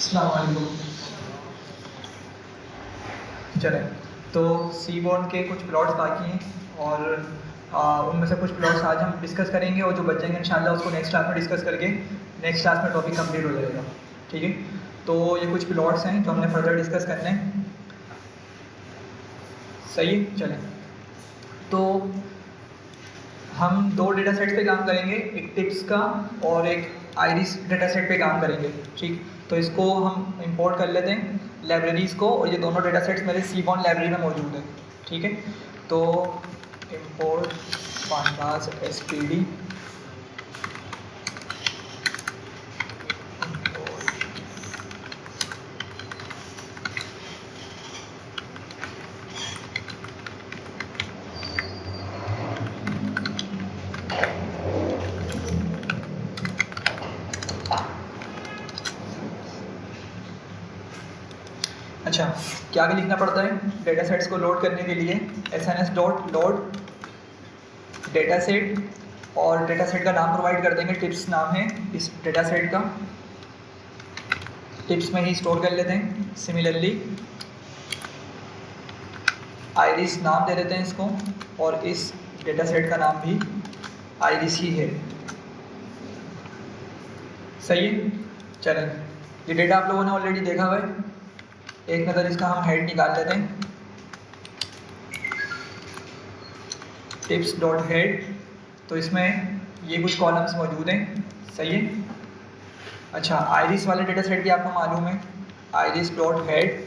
अस्सलाम वालेकुम। चलें, तो सी बॉन्ड के कुछ प्लॉट्स बाकी हैं और उनमें से कुछ प्लॉट्स आज हम डिस्कस करेंगे और जो बच जाएंगे इंशाल्लाह उसको नेक्स्ट क्लास में डिस्कस करके नेक्स्ट क्लास में टॉपिक कंप्लीट हो जाएगा। ठीक है, तो ये कुछ प्लॉट्स हैं जो हमने फर्दर डिस्कस करने हैं। सही है, चलें। तो हम दो डेटा सेट्स पे काम करेंगे, एक टिप्स का और एक आइरिस डेटा सेट पे काम करेंगे। ठीक, तो इसको हम इंपोर्ट कर लेते हैं लाइब्रेरीज़ को, और ये दोनों डेटा सेट्स मेरे सी बॉन्ड लाइब्रेरी में मौजूद है। ठीक है, तो इंपोर्ट पांडास एसपीडी अच्छा, क्या आगे लिखना पड़ता है डेटा सेट्स को लोड करने के लिए? sns.load डेटा सेट, और डेटा सेट का नाम प्रोवाइड कर देंगे, टिप्स नाम है इस डेटा सेट का, टिप्स में ही स्टोर कर लेते हैं। सिमिलरली आइरिस नाम दे देते हैं इसको, और इस डेटा सेट का नाम भी आइरिस ही है। सही है, चलें। ये डेटा आप लोगों ने ऑलरेडी देखा हुआ है, एक नज़र इसका हम हेड निकाल लेते हैं। टिप्स डॉट हेड, तो इसमें ये कुछ कॉलम्स मौजूद हैं। सही है, अच्छा, आइरिस वाले डेटा सेट की आपको मालूम है, आइरिस डॉट हेड।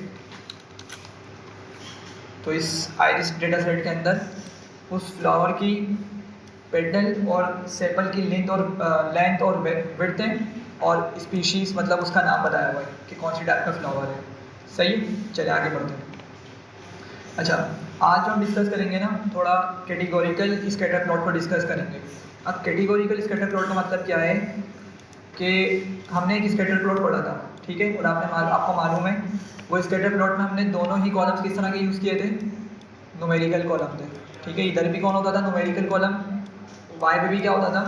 तो इस आइरिस डेटा सेट के अंदर उस फ्लावर की पेटल और सेपल की लेंथ और विड्थ है, और स्पीशीज़ मतलब उसका नाम बताया हुआ है कि कौन सी टाइप का फ्लावर है। सही, चलिए आगे बढ़ते हैं। अच्छा, आज जो हम डिस्कस करेंगे ना, थोड़ा कैटेगोरिकल स्कैटर प्लॉट को डिस्कस करेंगे। अब कैटेगोरिकल स्कैटर प्लॉट का मतलब क्या है कि हमने एक स्कैटर प्लॉट पढ़ा था, ठीक है, और आपको मालूम है वो स्कैटर प्लॉट में हमने दोनों ही कॉलम्स किस तरह के यूज़ किए थे? न्यूमेरिकल कॉलम थे। ठीक है, इधर भी कौन होता था? Numerical column. वाई पे भी क्या होता था?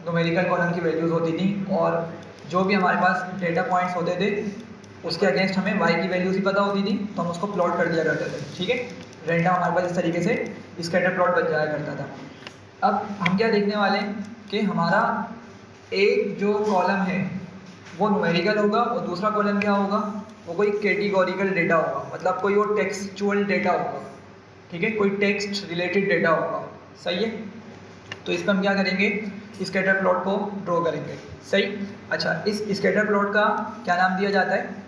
न्यूमेरिकल कॉलम की वैल्यूज़ होती थी, और जो भी हमारे पास डेटा पॉइंट्स होते थे उसके अगेंस्ट हमें वाई की वैल्यूज़ ही पता होती थी, तो हम उसको प्लॉट कर दिया करते थे। ठीक है, रेंडम हमारे पास इस तरीके से स्कैटर प्लॉट बन जाया करता था। अब हम क्या देखने वाले हैं कि हमारा एक जो कॉलम है वो न्यूमेरिकल होगा, और दूसरा कॉलम क्या होगा? वो कोई कैटेगोरिकल डेटा होगा, मतलब कोई वो टेक्सचुअल डेटा होगा। ठीक है, कोई टेक्स्ट रिलेटेड डेटा होगा। सही है, तो इस पर हम क्या करेंगे? स्कैटर प्लॉट को ड्रॉ करेंगे। सही, अच्छा, इस स्कैटर प्लॉट का क्या नाम दिया जाता है?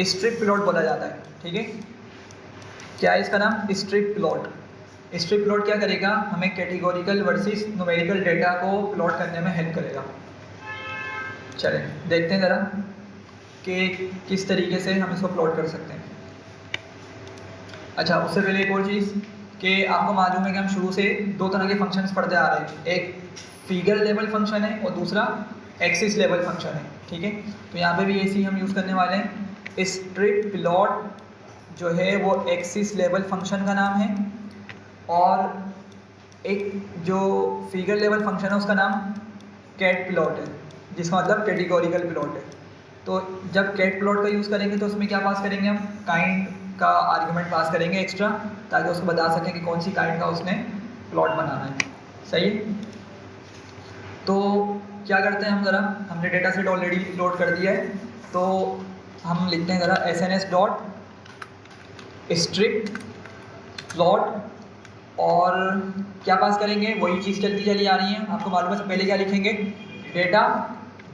स्ट्रिप प्लॉट बोला जाता है। ठीक है, क्या है इसका नाम? Strip plot. स्ट्रिप प्लॉट क्या करेगा? हमें कैटेगोरिकल वर्सेस न्यूमेरिकल डेटा को प्लॉट करने में हेल्प करेगा। चलें देखते हैं ज़रा कि किस तरीके से हम इसको प्लॉट कर सकते हैं। अच्छा, उससे पहले एक और चीज़ कि आपको मालूम है कि हम शुरू से दो तरह के फंक्शंस पढ़ते आ रहे हैं, एक फिगर लेवल फंक्शन है और दूसरा एक्सिस लेवल फंक्शन है। ठीक है, तो यहाँ पे भी ऐसे ही हम यूज़ करने वाले हैं। स्ट्रिप प्लॉट जो है वो एक्सिस लेवल फंक्शन का नाम है, और एक जो फिगर लेवल फंक्शन है उसका नाम कैट प्लॉट है, जिसका मतलब कैटेगोरिकल प्लॉट है। तो जब कैट प्लॉट का यूज़ करेंगे तो उसमें क्या पास करेंगे? हम काइंड का आर्गुमेंट पास करेंगे एक्स्ट्रा, ताकि उसको बता सकें कि कौन सी काइंड का उसने प्लॉट बनाना है। सही है, तो क्या करते हैं हम ज़रा, हमने डेटा सेट ऑलरेडी लोड कर दिया है, तो हम लिखते हैं ज़रा sns डॉट स्ट्रिप प्लॉट, और क्या पास करेंगे? वही चीज़ चलती चली आ रही है, आपको मालूम है। पहले क्या लिखेंगे? डेटा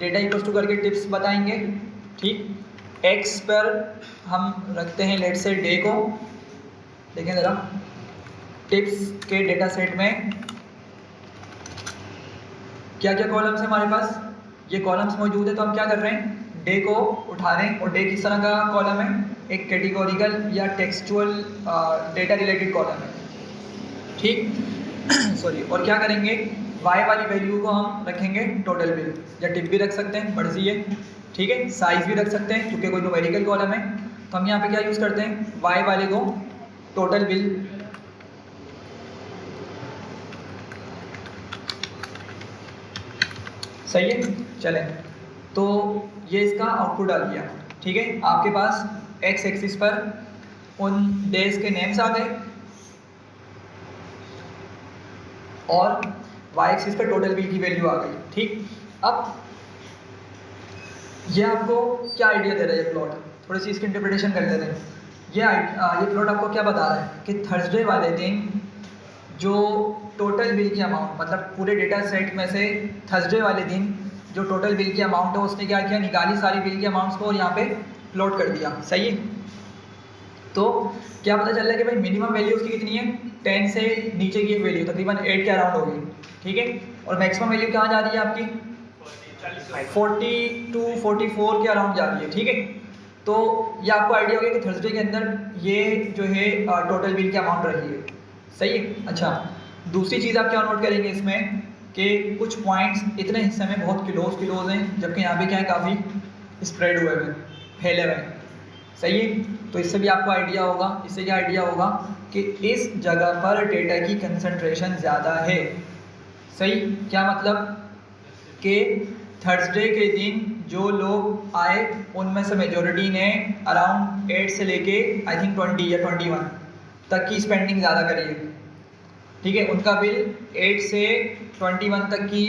इक्वल्स टू करके टिप्स बताएंगे। ठीक, एक्स पर हम रखते हैं लेट से डे को। देखें ज़रा, टिप्स के डेटा सेट में क्या क्या कॉलम्स है हमारे पास? ये कॉलम्स मौजूद है, तो हम क्या कर रहे हैं? डे को उठा रहे हैं, और डे किस तरह का कॉलम है? एक कैटेगोरिकल या टेक्सचुअल डेटा रिलेटेड कॉलम है। ठीक सॉरी, और क्या करेंगे? वाई वाली वैल्यू को हम रखेंगे टोटल बिल, या टिप भी रख सकते हैं, मर्जी है। ठीक है, साइज भी रख सकते हैं क्योंकि कोई न्यूमेरिकल कॉलम है, तो हम यहाँ पे क्या यूज़ करते हैं? वाई वाले को टोटल बिल। सही है, चलें, तो ये इसका आउटपुट आ गया, ठीक है। आपके पास एक्स एक्सिस पर उन डेज के नेम्स आ गए और वाई एक्सिस पर टोटल बिल की वैल्यू आ गई, ठीक। अब ये आपको क्या आइडिया दे रहा है ये प्लॉट, थोड़ी सी इसकी इंटरप्रिटेशन कर लेते हैं। ये प्लॉट आपको क्या बता रहा है कि थर्सडे वाले दिन जो टोटल बिल की अमाउंट, मतलब पूरे डेटा सेट में से थर्सडे वाले दिन जो टोटल बिल की अमाउंट है उसने क्या किया, निकाली सारी बिल की अमाउंट्स को और यहाँ पे प्लॉट कर दिया, सही है। तो क्या पता चल रहा है कि भाई मिनिमम वैल्यू उसकी कितनी है, 10 से नीचे की एक वैल्यू तकरीबन 8 के अराउंड होगी, ठीक है। और मैक्सिमम वैल्यू कहाँ जा रही है आपकी 40 to 44 के अराउंड जा रही है, ठीक है। तो ये आपको आइडिया हो गया कि थर्सडे के अंदर ये जो है टोटल बिल की अमाउंट रही है, सही है। अच्छा, दूसरी चीज़ आप क्या नोट करेंगे इसमें कि कुछ पॉइंट्स इतने हिस्से में बहुत क्लोज हैं, जबकि यहाँ पे क्या है काफ़ी स्प्रेड हुए हुए फैले हुए हैं, सही है। तो इससे भी आपको आइडिया होगा, इससे क्या आइडिया होगा कि इस जगह पर डेटा की कंसंट्रेशन ज़्यादा है, सही। क्या मतलब कि थर्सडे के दिन जो लोग आए उनमें से मेजॉरिटी ने अराउंड 8 से लेके आई थिंक 20 या 21 तक की स्पेंडिंग ज़्यादा करी है, ठीक है। उनका बिल 8 से 21 तक की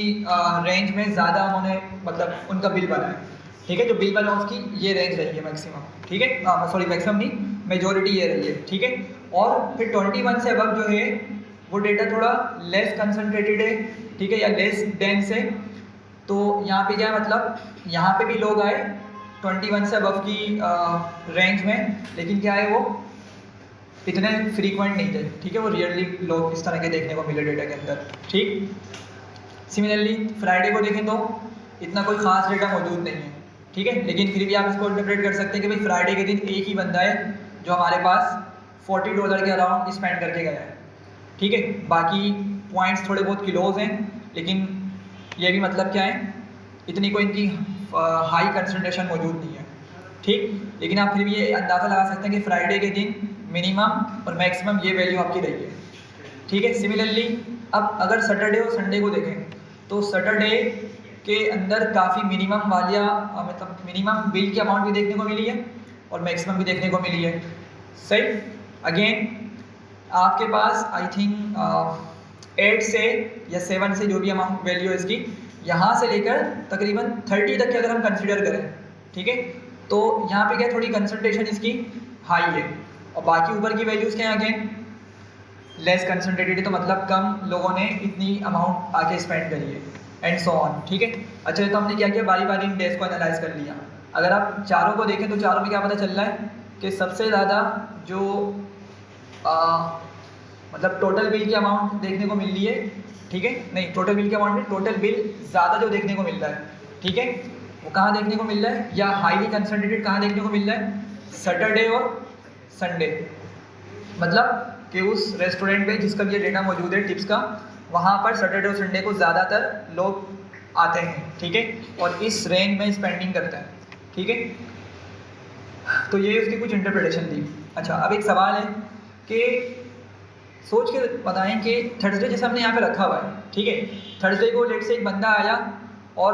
रेंज में ज़्यादा उन्होंने मतलब उनका बिल बना है, ठीक है। जो बिल बना उसकी ये रेंज रही है मैक्सिमम, ठीक है, सॉरी मैक्सिमम नहीं, मेजॉरिटी ये रही है, ठीक है। और फिर 21 से अब जो है वो डेटा थोड़ा लेस कंसनट्रेटेड है, ठीक है, या लेस डेंस है। तो यहाँ पे क्या है, मतलब यहाँ पे भी लोग आए 21 से अबव की रेंज में, लेकिन क्या है वो इतने फ्रीक्वेंट नहीं थे, ठीक है। वो रियरली लोग इस तरह के देखने को मिले डेटा के अंदर, ठीक। सिमिलरली फ्राइडे को देखें तो इतना कोई ख़ास डेटा मौजूद नहीं है, ठीक है, लेकिन फिर भी आप इसको इंटरप्रेट कर सकते हैं कि भाई फ्राइडे के दिन एक ही बंदा है जो हमारे पास $40 के अराउंड स्पेंड करके गया है, ठीक है। बाकी पॉइंट्स थोड़े बहुत क्लोज हैं, लेकिन ये भी मतलब क्या है, इतनी कोई इनकी हाई कंसंट्रेशन मौजूद नहीं है, ठीक। लेकिन आप फिर भी ये अंदाज़ा लगा सकते हैं कि फ्राइडे के दिन मिनिमम और मैक्सिमम ये वैल्यू आपकी रही है, ठीक है। सिमिलरली अब अगर सैटरडे और संडे को देखें तो सैटरडे के अंदर काफ़ी मिनिमम वालिया मतलब मिनिमम बिल की अमाउंट भी देखने को मिली है और मैक्सिमम भी देखने को मिली है, सही। अगेन आपके पास आई थिंक 8 से या 7 से जो भी अमाउंट वैल्यू है इसकी, यहाँ से लेकर तकरीबन 30 तक के अगर हम कंसिडर करें, ठीक है, तो यहाँ पे क्या थोड़ी कंसंट्रेशन इसकी हाई है और बाकी ऊपर की वैल्यूज़ क्या हैं अगेन लेस कंसंट्रेटेड, तो मतलब कम लोगों ने इतनी अमाउंट आके स्पेंड करी है एंड सो ऑन, ठीक है। अच्छा, तो हमने क्या किया, बारी बारी इन डेज को एनालाइज कर लिया। अगर आप चारों को देखें तो चारों में क्या पता चल रहा है कि सबसे ज़्यादा जो मतलब टोटल बिल की अमाउंट देखने को मिल रही है, ठीक है, नहीं टोटल बिल की अमाउंट में टोटल बिल ज़्यादा जो देखने को मिल रहा है, ठीक है, वो कहाँ देखने को मिल रहा है या हाईली कंसंट्रेटेड कहाँ देखने को मिल रहा है, सैटरडे और संडे। मतलब कि उस रेस्टोरेंट पे जिसका भी ये डेटा मौजूद है टिप्स का, वहाँ पर सैटरडे और संडे को ज़्यादातर लोग आते हैं, ठीक है, और इस रेंज में स्पेंडिंग करते हैं, ठीक है। तो ये उसकी कुछ इंटरप्रिटेशन थी। अच्छा, अब एक सवाल है कि सोच के बताएं कि थर्सडे जैसे हमने यहाँ पे रखा हुआ है, ठीक है, थर्सडे को लेट से एक बंदा आया और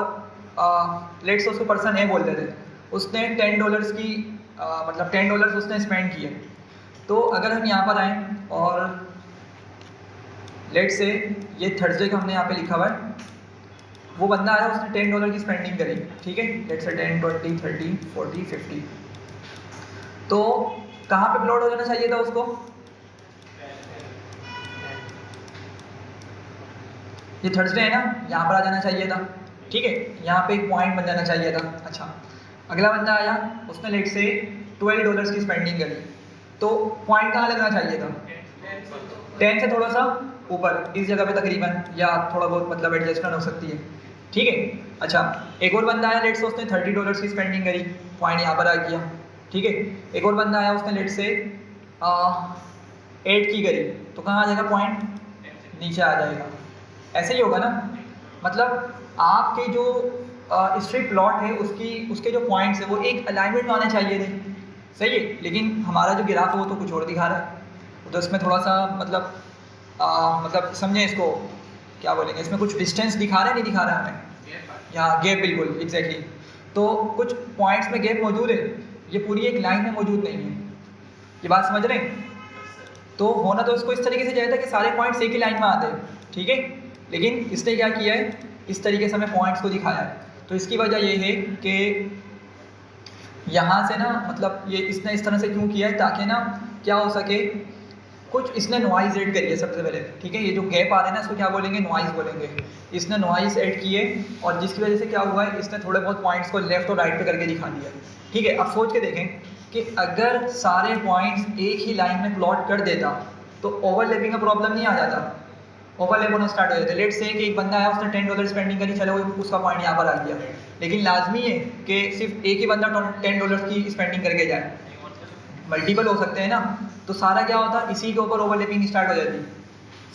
लेट से उसको पर्सन ए बोलते थे, उसने $10 की मतलब $10 उसने स्पेंड किए। तो अगर हम यहाँ पर आएँ और लेट से ये थर्सडे का हमने यहाँ पे लिखा हुआ है, वो बंदा आया उसने $10 की स्पेंडिंग करी, ठीक है, लेट से 10, 20, 30, 40, 50, तो कहाँ पे प्लॉट हो जाना चाहिए था उसको, ये थर्सडे है ना, यहाँ पर आ जाना चाहिए था, ठीक है, यहाँ पे एक पॉइंट बन जाना चाहिए था। अच्छा, अगला बंदा आया उसने लेट से $12 की स्पेंडिंग करी, तो पॉइंट कहाँ लगना चाहिए था, 10 से थोड़ा सा ऊपर इस जगह पे तकरीबन, या थोड़ा बहुत मतलब एडजस्टमेंट हो सकती है, ठीक है। अच्छा, एक और बंदा आया लेट से उसने $30 की स्पेंडिंग करी, पॉइंट यहाँ पर आ गया, ठीक है। एक और बंदा आया उसने लेट से 8 की करी, तो कहाँ आ जाएगा पॉइंट, नीचे आ जाएगा। ऐसे ही होगा ना, मतलब आपके जो स्ट्रिप प्लॉट है उसके जो पॉइंट्स है वो एक अलाइनमेंट में आने चाहिए थे, सही है, लेकिन हमारा जो ग्राफ है वो तो कुछ और दिखा रहा है, तो इसमें थोड़ा सा मतलब समझें इसको क्या बोलेंगे, इसमें कुछ डिस्टेंस दिखा रहा है नहीं दिखा रहा है हमें, यहाँ गैप, बिल्कुल एग्जैक्टली। तो कुछ पॉइंट्स में गैप मौजूद है, ये पूरी एक लाइन में मौजूद नहीं है। ये बात समझ रहे हैं? तो होना तो इसको इस तरीके से चाहिए था कि सारे पॉइंट्स एक ही लाइन में आते हैं, ठीक है, लेकिन इसने क्या किया है, इस तरीके से हमें पॉइंट्स को दिखाया है। तो इसकी वजह ये है कि यहाँ से ना, मतलब ये इसने इस तरह से क्यों किया है, ताकि ना क्या हो सके, कुछ इसने नॉइज़ ऐड करी है सबसे पहले, ठीक है। ये जो गैप आ रहे हैं ना, इसको क्या बोलेंगे, नॉइज़ बोलेंगे। इसने नॉइज़ ऐड किए और जिसकी वजह से क्या हुआ है, इसने थोड़े बहुत पॉइंट्स को लेफ्ट और राइट पे करके दिखा दिया, ठीक है। अब सोच के देखें कि अगर सारे पॉइंट्स एक ही लाइन में प्लॉट कर देता तो ओवरलैपिंग का प्रॉब्लम नहीं आ जाता, ओवरलैप होना स्टार्ट हो जाता है। लेट्स से कि एक बंदा आया, उसने $10 स्पेंडिंग करी, चलो उसका पॉइंट यहाँ पर आ गया, लेकिन लाजमी है कि सिर्फ एक ही बंदा $10 की स्पेंडिंग करके जाए, मल्टीपल हो सकते हैं ना, तो सारा क्या होता है, इसी के ऊपर ओवरलैपिंग स्टार्ट हो जाती,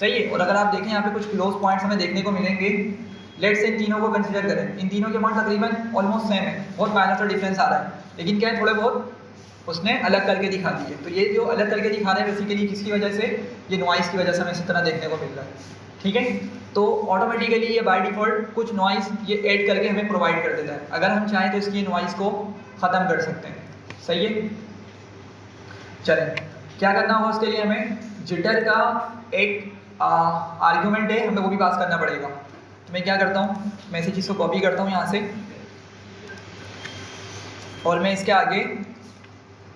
सही है। और अगर आप देखें यहाँ पे कुछ क्लोज पॉइंट्स हमें देखने को मिलेंगे, लेट्स से इन तीनों को कंसीडर करें, इन तीनों के पॉइंट तकरीबन ऑलमोस्ट सेम है, बहुत माइनर सा डिफरेंस आ रहा है, लेकिन क्या है, थोड़े बहुत उसने अलग करके दिखा दिए। तो ये जो अलग करके दिखा रहे हैं बेसिकली किसकी वजह से, ये नॉइज़ की वजह से हमें इसी तरह देखने को मिल रहा है, ठीक है। तो ऑटोमेटिकली ये बाय डिफ़ॉल्ट कुछ नॉइज़ ये ऐड करके हमें प्रोवाइड कर देता है। अगर हम चाहें तो इसकी नॉइज़ को ख़त्म कर सकते हैं, सही है। चलें, क्या करना होगा उसके लिए, हमें जिटर का एक आर्ग्यूमेंट है, हमें वो भी पास करना पड़ेगा। तो मैं क्या करता हूँ, मैं इसी चीज़ को कॉपी करता हूँ यहाँ से और मैं इसके आगे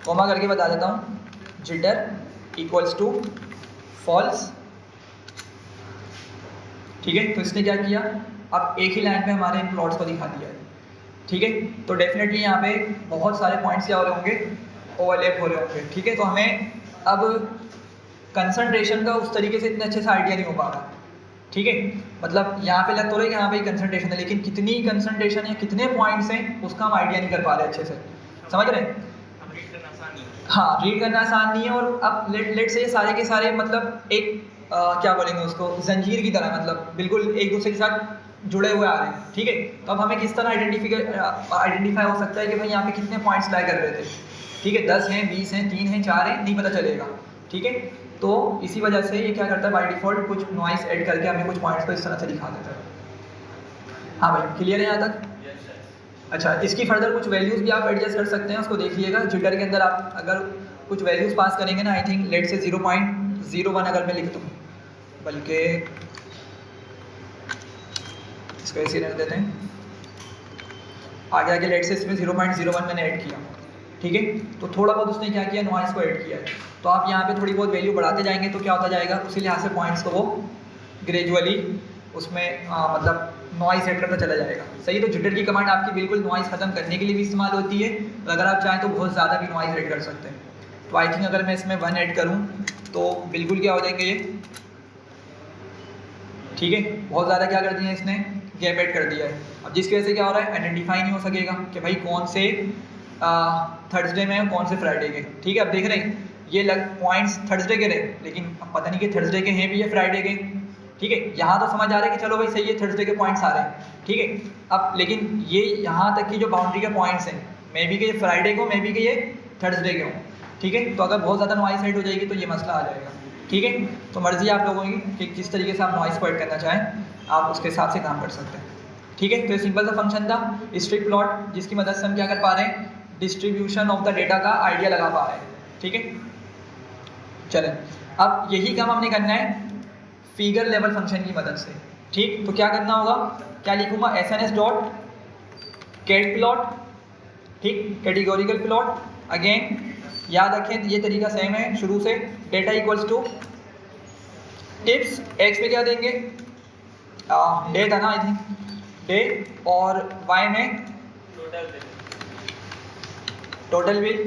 कॉमा करके बता देता हूँ, जिटर इक्वल्स टू फॉल्स, ठीक है। तो इसने क्या किया, अब एक ही लाइन पे हमारे इन प्लॉट्स को दिखा दिया है, ठीक है। तो डेफिनेटली यहाँ पे बहुत सारे पॉइंट्स क्या हो रहे होंगे, ओवरलैप हो रहे होंगे, ठीक है। तो हमें अब कंसंट्रेशन का उस तरीके से इतने अच्छे से आइडिया नहीं हो पा रहा, ठीक है। मतलब यहाँ पे लग तो रहा है कि यहाँ पे कंसंट्रेशन है, लेकिन कितनी कंसंट्रेशन है, कितने पॉइंट्स हैं, उसका हम आइडिया नहीं कर पा रहे अच्छे से, समझ रहे हैं। हाँ, रीड करना आसान नहीं है। और अब लेट से ये सारे के सारे मतलब एक क्या बोलेंगे उसको, जंजीर की तरह, मतलब बिल्कुल एक दूसरे के साथ जुड़े हुए आ रहे हैं, ठीक है। तो अब हमें किस तरह आइडेंटिफाई हो सकता है कि भाई यहाँ पे कितने पॉइंट्स लाई कर रहे थे, ठीक है, 10 हैं, 20 हैं, 3 हैं, 4 हैं, नहीं पता चलेगा, ठीक है। तो इसी वजह से ये क्या करता है, बाय डिफ़ॉल्ट कुछ नॉइस ऐड करके हमें कुछ पॉइंट्स को इस तरह से दिखा देता है। हाँ भाई, क्लियर है यहाँ तक? अच्छा, इसकी फर्दर कुछ वैल्यूज़ भी आप एडजस्ट कर सकते हैं, उसको देख लीजिएगा। जिटर के अंदर आप अगर कुछ वैल्यूज़ पास करेंगे ना, आई थिंक लेट से 0.01 अगर मैं लिख दूँ, बल्कि इसको ऐसे रख देते हैं, आगे आगे लेट से इसमें 0.01 मैंने ऐड किया, ठीक है। तो थोड़ा बहुत उसने क्या किया, नॉइस को ऐड किया है। तो आप यहाँ पे थोड़ी बहुत वैल्यू बढ़ाते जाएंगे तो क्या होता जाएगा, उसी लिहाज से पॉइंट्स को वो ग्रेजुअली उसमें मतलब नॉइस ऐड करता चला जाएगा, सही। तो जिटर की कमांड आपकी बिल्कुल नॉइस ख़त्म करने के लिए भी इस्तेमाल होती है, और अगर आप चाहें तो बहुत ज़्यादा भी नॉइस ऐड कर सकते हैं। तो आई थिंक अगर मैं इसमें 1 ऐड करूँ तो बिल्कुल क्या हो जाएंगे ये, ठीक है। बहुत ज़्यादा क्या कर दिया इसने, गैप ऐड कर दिया है। अब जिसकी वजह से क्या हो रहा है, आइडेंटिफाई नहीं हो सकेगा कि भाई कौन से थर्सडे में और कौन से फ्राइडे के, ठीक है। अब देख रहे हैं ये पॉइंट्स थर्सडे के रहे, लेकिन अब पता नहीं कि थर्सडे के हैं भी या फ्राइडे के, ठीक है। यहाँ तो समझ आ रहा है कि चलो भाई सही है, थर्सडे के पॉइंट्स आ रहे हैं, ठीक है। अब लेकिन ये यहाँ तक की जो बाउंड्री के पॉइंट्स हैं, मे बी के ये फ्राइडे को, मे बी के ये थर्सडे के हों, ठीक है। तो अगर बहुत ज़्यादा नॉइस ऐड हो जाएगी तो ये मसला आ जाएगा, ठीक है। तो मर्जी आप लोगों की कि किस तरीके से आप नॉइस को ऐड करना चाहें, आप उसके हिसाब से काम कर सकते हैं, ठीक है। तो ये सिंपल सा फंक्शन था स्ट्रिप प्लॉट, जिसकी मदद से हम क्या कर पा रहे हैं, डिस्ट्रीब्यूशन ऑफ द डेटा का आइडिया लगा पा रहे हैं, ठीक है। चलें, अब यही काम हमने करना है फिगर लेवल फंक्शन की मदद से, ठीक। तो क्या करना होगा, क्या लिखूंगा, SNS डॉट कैट प्लॉट, ठीक, कैटेगोरिकल प्लॉट। अगेन याद रखें ये तरीका सेम है शुरू से, data equals to tips, X में क्या देंगे, डे था ना आई थिंक, डे, और वाई में टोटल बिल,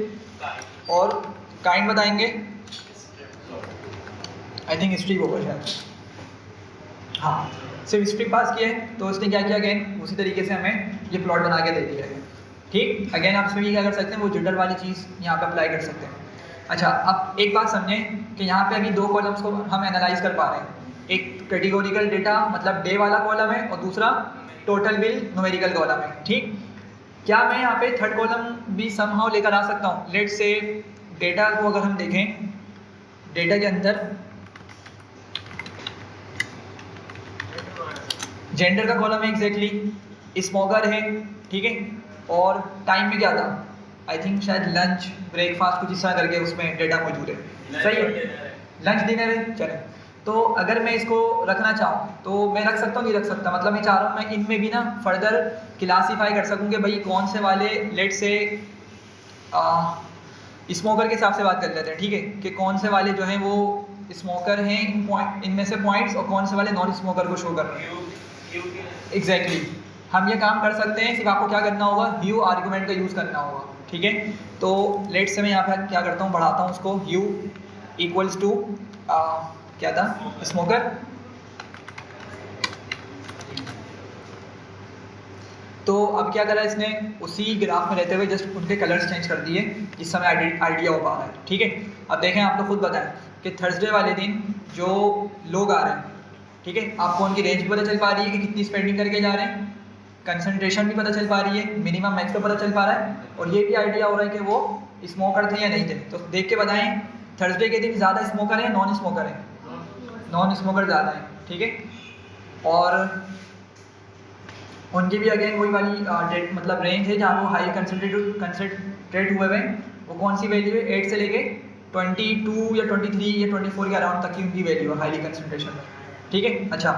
और काइंड बताएंगे, आई थिंक स्ट्रिप होगा शायद, हाँ सिर्फ स्ट्रिप पास किया है। तो उसने क्या किया, अगेन उसी तरीके से हमें ये प्लॉट बना के दे दिया है, ठीक। अगेन आप इसमें भी क्या कर सकते हैं, वो जिटर वाली चीज़ यहाँ पे अप्लाई कर सकते हैं। अच्छा, अब एक बात समझें कि यहाँ पे अभी 2 कॉलम्स को हम एनालाइज कर पा रहे हैं, एक कैटेगोरिकल डेटा मतलब डे वाला कॉलम है, और दूसरा टोटल बिल न्यूमेरिकल कॉलम है, ठीक। क्या मैं यहाँ पे थर्ड कॉलम भी समहाउ लेकर आ सकता हूँ, लेट्स से डेटा को अगर हम देखें, डेटा के अंदर जेंडर का कॉलम है एग्जैक्टली, स्मोकर है, ठीक है, और टाइम में क्या था, आई थिंक शायद लंच ब्रेकफास्ट कुछ इस तरह करके उसमें डेटा मौजूद है। सही है, लंच डिनर है। चलें, तो अगर मैं इसको रखना चाहूँ तो मैं रख सकता हूँ, नहीं रख सकता, मतलब मैं चाह रहा हूँ मैं इनमें भी ना फर्दर क्लासीफाई कर सकूँ कि भाई कौन से वाले, लेट से स्मोकर के हिसाब से बात कर लेते हैं, ठीक है, कि कौन से वाले जो हैं वो स्मोकर हैं इनमें से पॉइंट्स, और कौन से वाले नॉन स्मोकर को शो कर रहे हैं। एग्जैक्टली, हम ये काम कर सकते हैं, सिर्फ आपको क्या करना होगा, ह्यू आर्गूमेंट का यूज़ करना होगा, ठीक है। तो लेट से मैं यहाँ पे क्या करता हूँ, बढ़ाता हूँ उसको, ह्यू इक्वल्स टू क्या था, स्मोकर। तो अब क्या करा इसने, उसी ग्राफ में रहते हुए जस्ट उनके कलर्स चेंज कर दिए जिससे हमें आइडिया हो पा रहा है, ठीक है। अब देखें, आप लोग खुद बताएं कि थर्सडे वाले दिन जो लोग आ रहे हैं, ठीक है, आपको उनकी रेंज भी पता चल पा रही है कि कितनी स्पेंडिंग करके जा रहे हैं, कंसंट्रेशन भी पता चल पा रही है, मिनिमम मैक्स तो पता चल पा रहा है, और ये भी आइडिया हो रहा है कि वो स्मोकर थे या नहीं थे। तो देख के बताएं, थर्सडे के दिन ज़्यादा स्मोकर हैं, नॉन स्मोकर हैं, नॉन स्मोकर ज़्यादा हैं, ठीक है। और उनकी भी अगेन वही वाली मतलब रेंज है जहाँ वो हाई कंसनट्रेट हुए हुए, वो कौन सी वैल्यू है, 8 से लेके 22 या 23 या 24 के अराउंड तक की उनकी वैल्यू है हाईली कंसनट्रेशन में, ठीक है। अच्छा,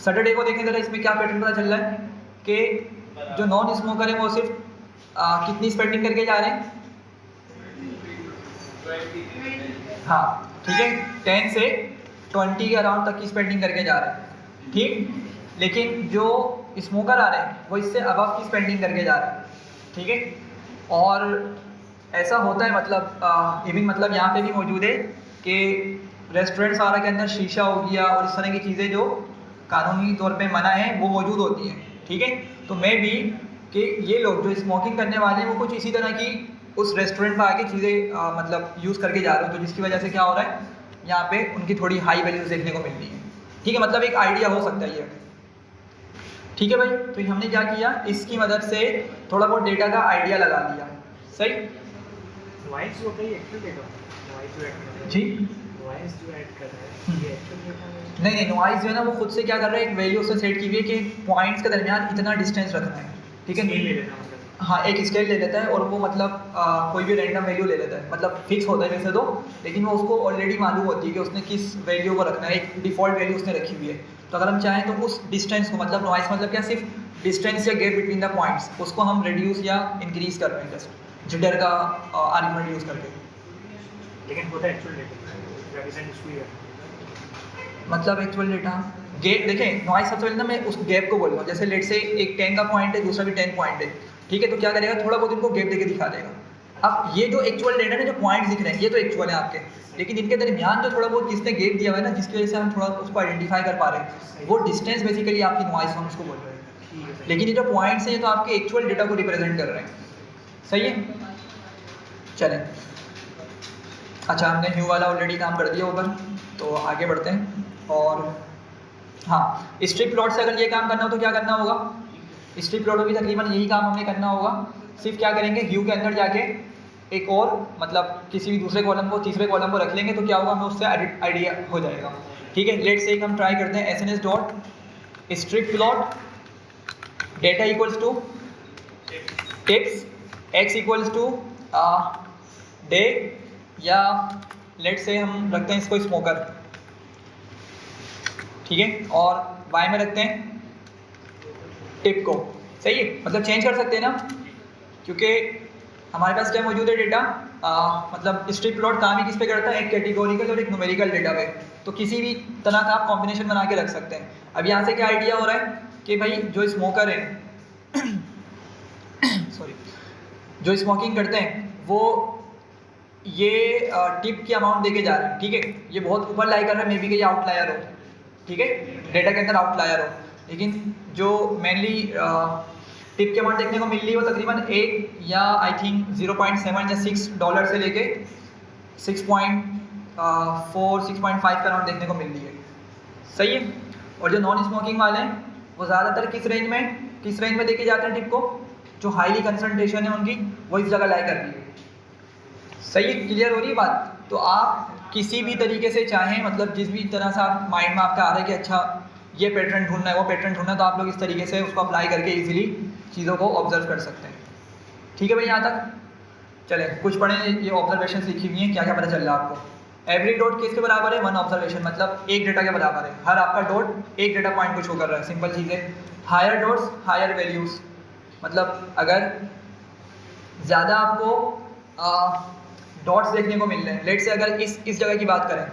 सैटरडे को देखें जरा, इसमें क्या पैटर्न पता चल रहा है कि जो नॉन स्मोकर है वो सिर्फ कितनी स्पेंडिंग करके जा रहे हैं, हाँ ठीक है, 10 से 20 के अराउंड तक की स्पेंडिंग करके जा रहे हैं, ठीक। लेकिन जो स्मोकर आ रहे हैं वो इससे अबव की स्पेंडिंग करके जा रहे हैं, ठीक है। और ऐसा होता है, मतलब इवन मतलब यहाँ पे भी मौजूद है कि रेस्टोरेंट्स वगैरह के अंदर शीशा हो गया और इस तरह की चीज़ें जो कानूनी तौर पे मना है वो मौजूद होती हैं, ठीक है। तो मैं भी कि ये लोग जो स्मोकिंग करने वाले हैं वो कुछ इसी तरह की उस रेस्टोरेंट पर आके चीज़ें मतलब यूज़ करके जा रहे हो, तो जिसकी वजह से क्या हो रहा है, यहाँ पे उनकी थोड़ी हाई वैल्यूज़ देखने को मिल रही है, ठीक है। मतलब एक आइडिया हो सकता है ये, ठीक है भाई। तो हमने क्या किया, इसकी मदद से थोड़ा बहुत डेटा का आइडिया लगा लिया, सही। नॉइज़ होता है एक्चुअल डेटा, नॉइज़ जो ऐड कर रहा है जी, नॉइज़ जो ऐड कर रहा है ये एक्चुअल डेटा है। नहीं, नॉइज़ जो है ना वो खुद से क्या कर रहा है, एक वैल्यू उसने सेट की हुई है कि पॉइंट्स के दरमियान इतना डिस्टेंस रखना है, ठीक है। स्केल ले लेना मतलब, हाँ, एक स्केल ले लेता है और वो मतलब कोई भी रैंडम वैल्यू ले लेता है, मतलब फिक्स होता है वैसे तो, लेकिन वो उसको ऑलरेडी मालूम होती है कि उसने किस वैल्यू को रखना है, एक डिफ़ॉल्ट वैल्यू उसने रखी हुई है। तो अगर हम चाहें तो उस डिस्टेंस को, मतलब नॉइज़ मतलब क्या, सिर्फ डिस्टेंस या गैप बिटवीन द पॉइंट्स, उसको हम रिड्यूस या इंक्रीज कर रहे हैं जस्ट जिटर का आर्गुमेंट यूज़ करके। लेकिन होता है एक्चुअल डेटा रिप्रेजेंट उसको ही है। मतलब एक्चुअल डेटा गैप, देखें नॉइज़ सबसे पहले ना मैं उस गैप को बोल रहा हूँ, जैसे लेट से एक 10 का पॉइंट है, दूसरा भी 10 पॉइंट है, ठीक है। तो क्या करेगा, थोड़ा बहुत इनको गैप देके दिखा देगा। अब ये जो एक्चुअल डेटा है, जो पॉइंट्स दिख रहे हैं, ये तो एक्चुअल है आपके, लेकिन इनके दरमियान जो थोड़ा बहुत जिसने गैप दिया हुआ है ना, जिसकी वजह से हम थोड़ा उसको आइडेंटिफाई कर पा रहे हैं, वो डिस्टेंस बेसिकली आपकी नॉइज़ हम उसको बोल रहे हैं। लेकिन ये जो पॉइंट्स हैं ये तो आपके एक्चुअल डेटा को रिप्रेजेंट कर रहे हैं, सही है। चलें, अच्छा हमने ह्यू वाला ऑलरेडी काम कर दिया ऊपर, तो आगे बढ़ते हैं। और हाँ, स्ट्रिप प्लॉट से अगर ये काम करना हो तो क्या करना होगा, स्ट्रिप प्लॉट में भी तकरीबन यही काम हमें करना होगा, सिर्फ क्या करेंगे, ह्यू के अंदर जाके एक और मतलब किसी भी दूसरे कॉलम को तीसरे कॉलम को रख लेंगे, तो क्या होगा, हमें उससे आइडिया हो जाएगा, ठीक है। लेट से हम ट्राई करते हैं, SNS dot strip plot data equals to tips, X equals to day, या लेट से हम रखते हैं इसको स्मोकर, ठीक है, और वाई में रखते हैं टिप को, सही है। मतलब चेंज कर सकते हैं ना, क्योंकि हमारे पास क्या मौजूद है डेटा, मतलब स्ट्रिप प्लॉट काम ही किस पे करता है, एक कैटेगोरिकल और एक न्यूमेरिकल डेटा पे, तो किसी भी तरह का आप कॉम्बिनेशन बना के रख सकते हैं। अब यहाँ से क्या आइडिया हो रहा है कि भाई जो स्मोकर है सॉरी, जो स्मोकिंग करते हैं वो ये टिप की अमाउंट देके जा रहे हैं, ठीक है। ये बहुत ऊपर लाई कर रहा है, मे बी कि ये आउटलायर हो, ठीक है, डेटा के अंदर आउटलायर हो, लेकिन जो मेनली टिप की अमाउंट देखने को मिल रही है वो तकरीबन 8 या आई थिंक 0.7 या $6 से लेके 6.4 6.5 का अराउंड देखने को मिल रही है, सही है। और जो नॉन स्मोकिंग वाले हैं वो ज़्यादातर किस रेंज में देखे जाते हैं टिप को, जो हाईली कंसंट्रेशन है उनकी वो इस जगह लाई कर रही है, सही है। क्लियर हो रही है बात। तो आप किसी भी तरीके से चाहें, मतलब जिस भी तरह से आप माइंड में आपका आ रहा है कि अच्छा ये पैटर्न ढूंढना है, वो पैटर्न ढूंढना है, तो आप लोग इस तरीके से उसको अप्लाई करके इजीली चीज़ों को ऑब्जर्व कर सकते हैं, ठीक है भाई यहाँ तक? चले कुछ पढ़े, ये ऑब्जर्वेशन लिखी हुई है, क्या क्या पता चल रहा है आपको। एवरी डॉट किसके बराबर है? वन ऑब्जर्वेशन, मतलब एक डेटा के बराबर है। हर आपका डॉट एक डेटा पॉइंट को शो कर रहा है, सिंपल चीज़ है। हायर डॉट्स हायर वैल्यूज़, मतलब अगर ज़्यादा आपको डॉट्स देखने को मिल रहे हैं, लेट से अगर इस जगह की बात करें,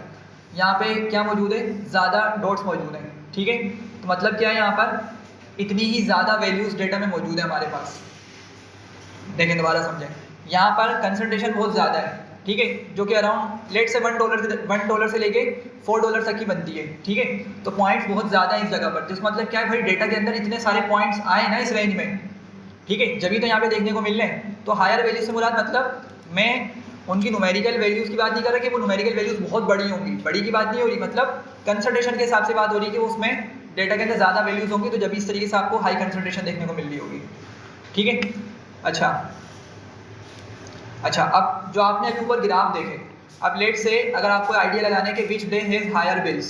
यहाँ पे क्या मौजूद है? ज़्यादा डॉट्स मौजूद हैं, ठीक है। तो मतलब क्या है, यहाँ पर इतनी ही ज़्यादा वैल्यूज़ डेटा में मौजूद है हमारे पास। देखें दोबारा समझें, यहाँ पर कंसंट्रेशन बहुत ज़्यादा है, ठीक है, जो कि अराउंड लेट से $1 से लेके $4 तक की बनती है, ठीक है। तो पॉइंट्स बहुत ज़्यादा है इस जगह पर, जिसका मतलब क्या है भाई, डेटा के अंदर इतने सारे पॉइंट्स आए ना इस रेंज में, ठीक है, जब भी तो यहाँ पे देखने को मिल रहे हैं। तो हायर वैल्यू से मुराद, मतलब मैं उनकी न्यूमेरिकल वैल्यूज़ की बात नहीं कर रहा कि वो न्यूमेरिकल वैल्यूज़ बहुत बड़ी होंगी, बड़ी की बात नहीं हो रही, मतलब कंसंट्रेशन के हिसाब से बात हो रही है कि उसमें डेटा के अंदर ज़्यादा वैल्यूज़ होंगी, तो जब इस तरीके से आपको हाई कंसंट्रेशन देखने को मिल रही होगी, ठीक है। अच्छा, अब जो आपने अभी ऊपर ग्राफ देखे, अब लेट से अगर आपको आइडिया लगाने के which day has higher bills,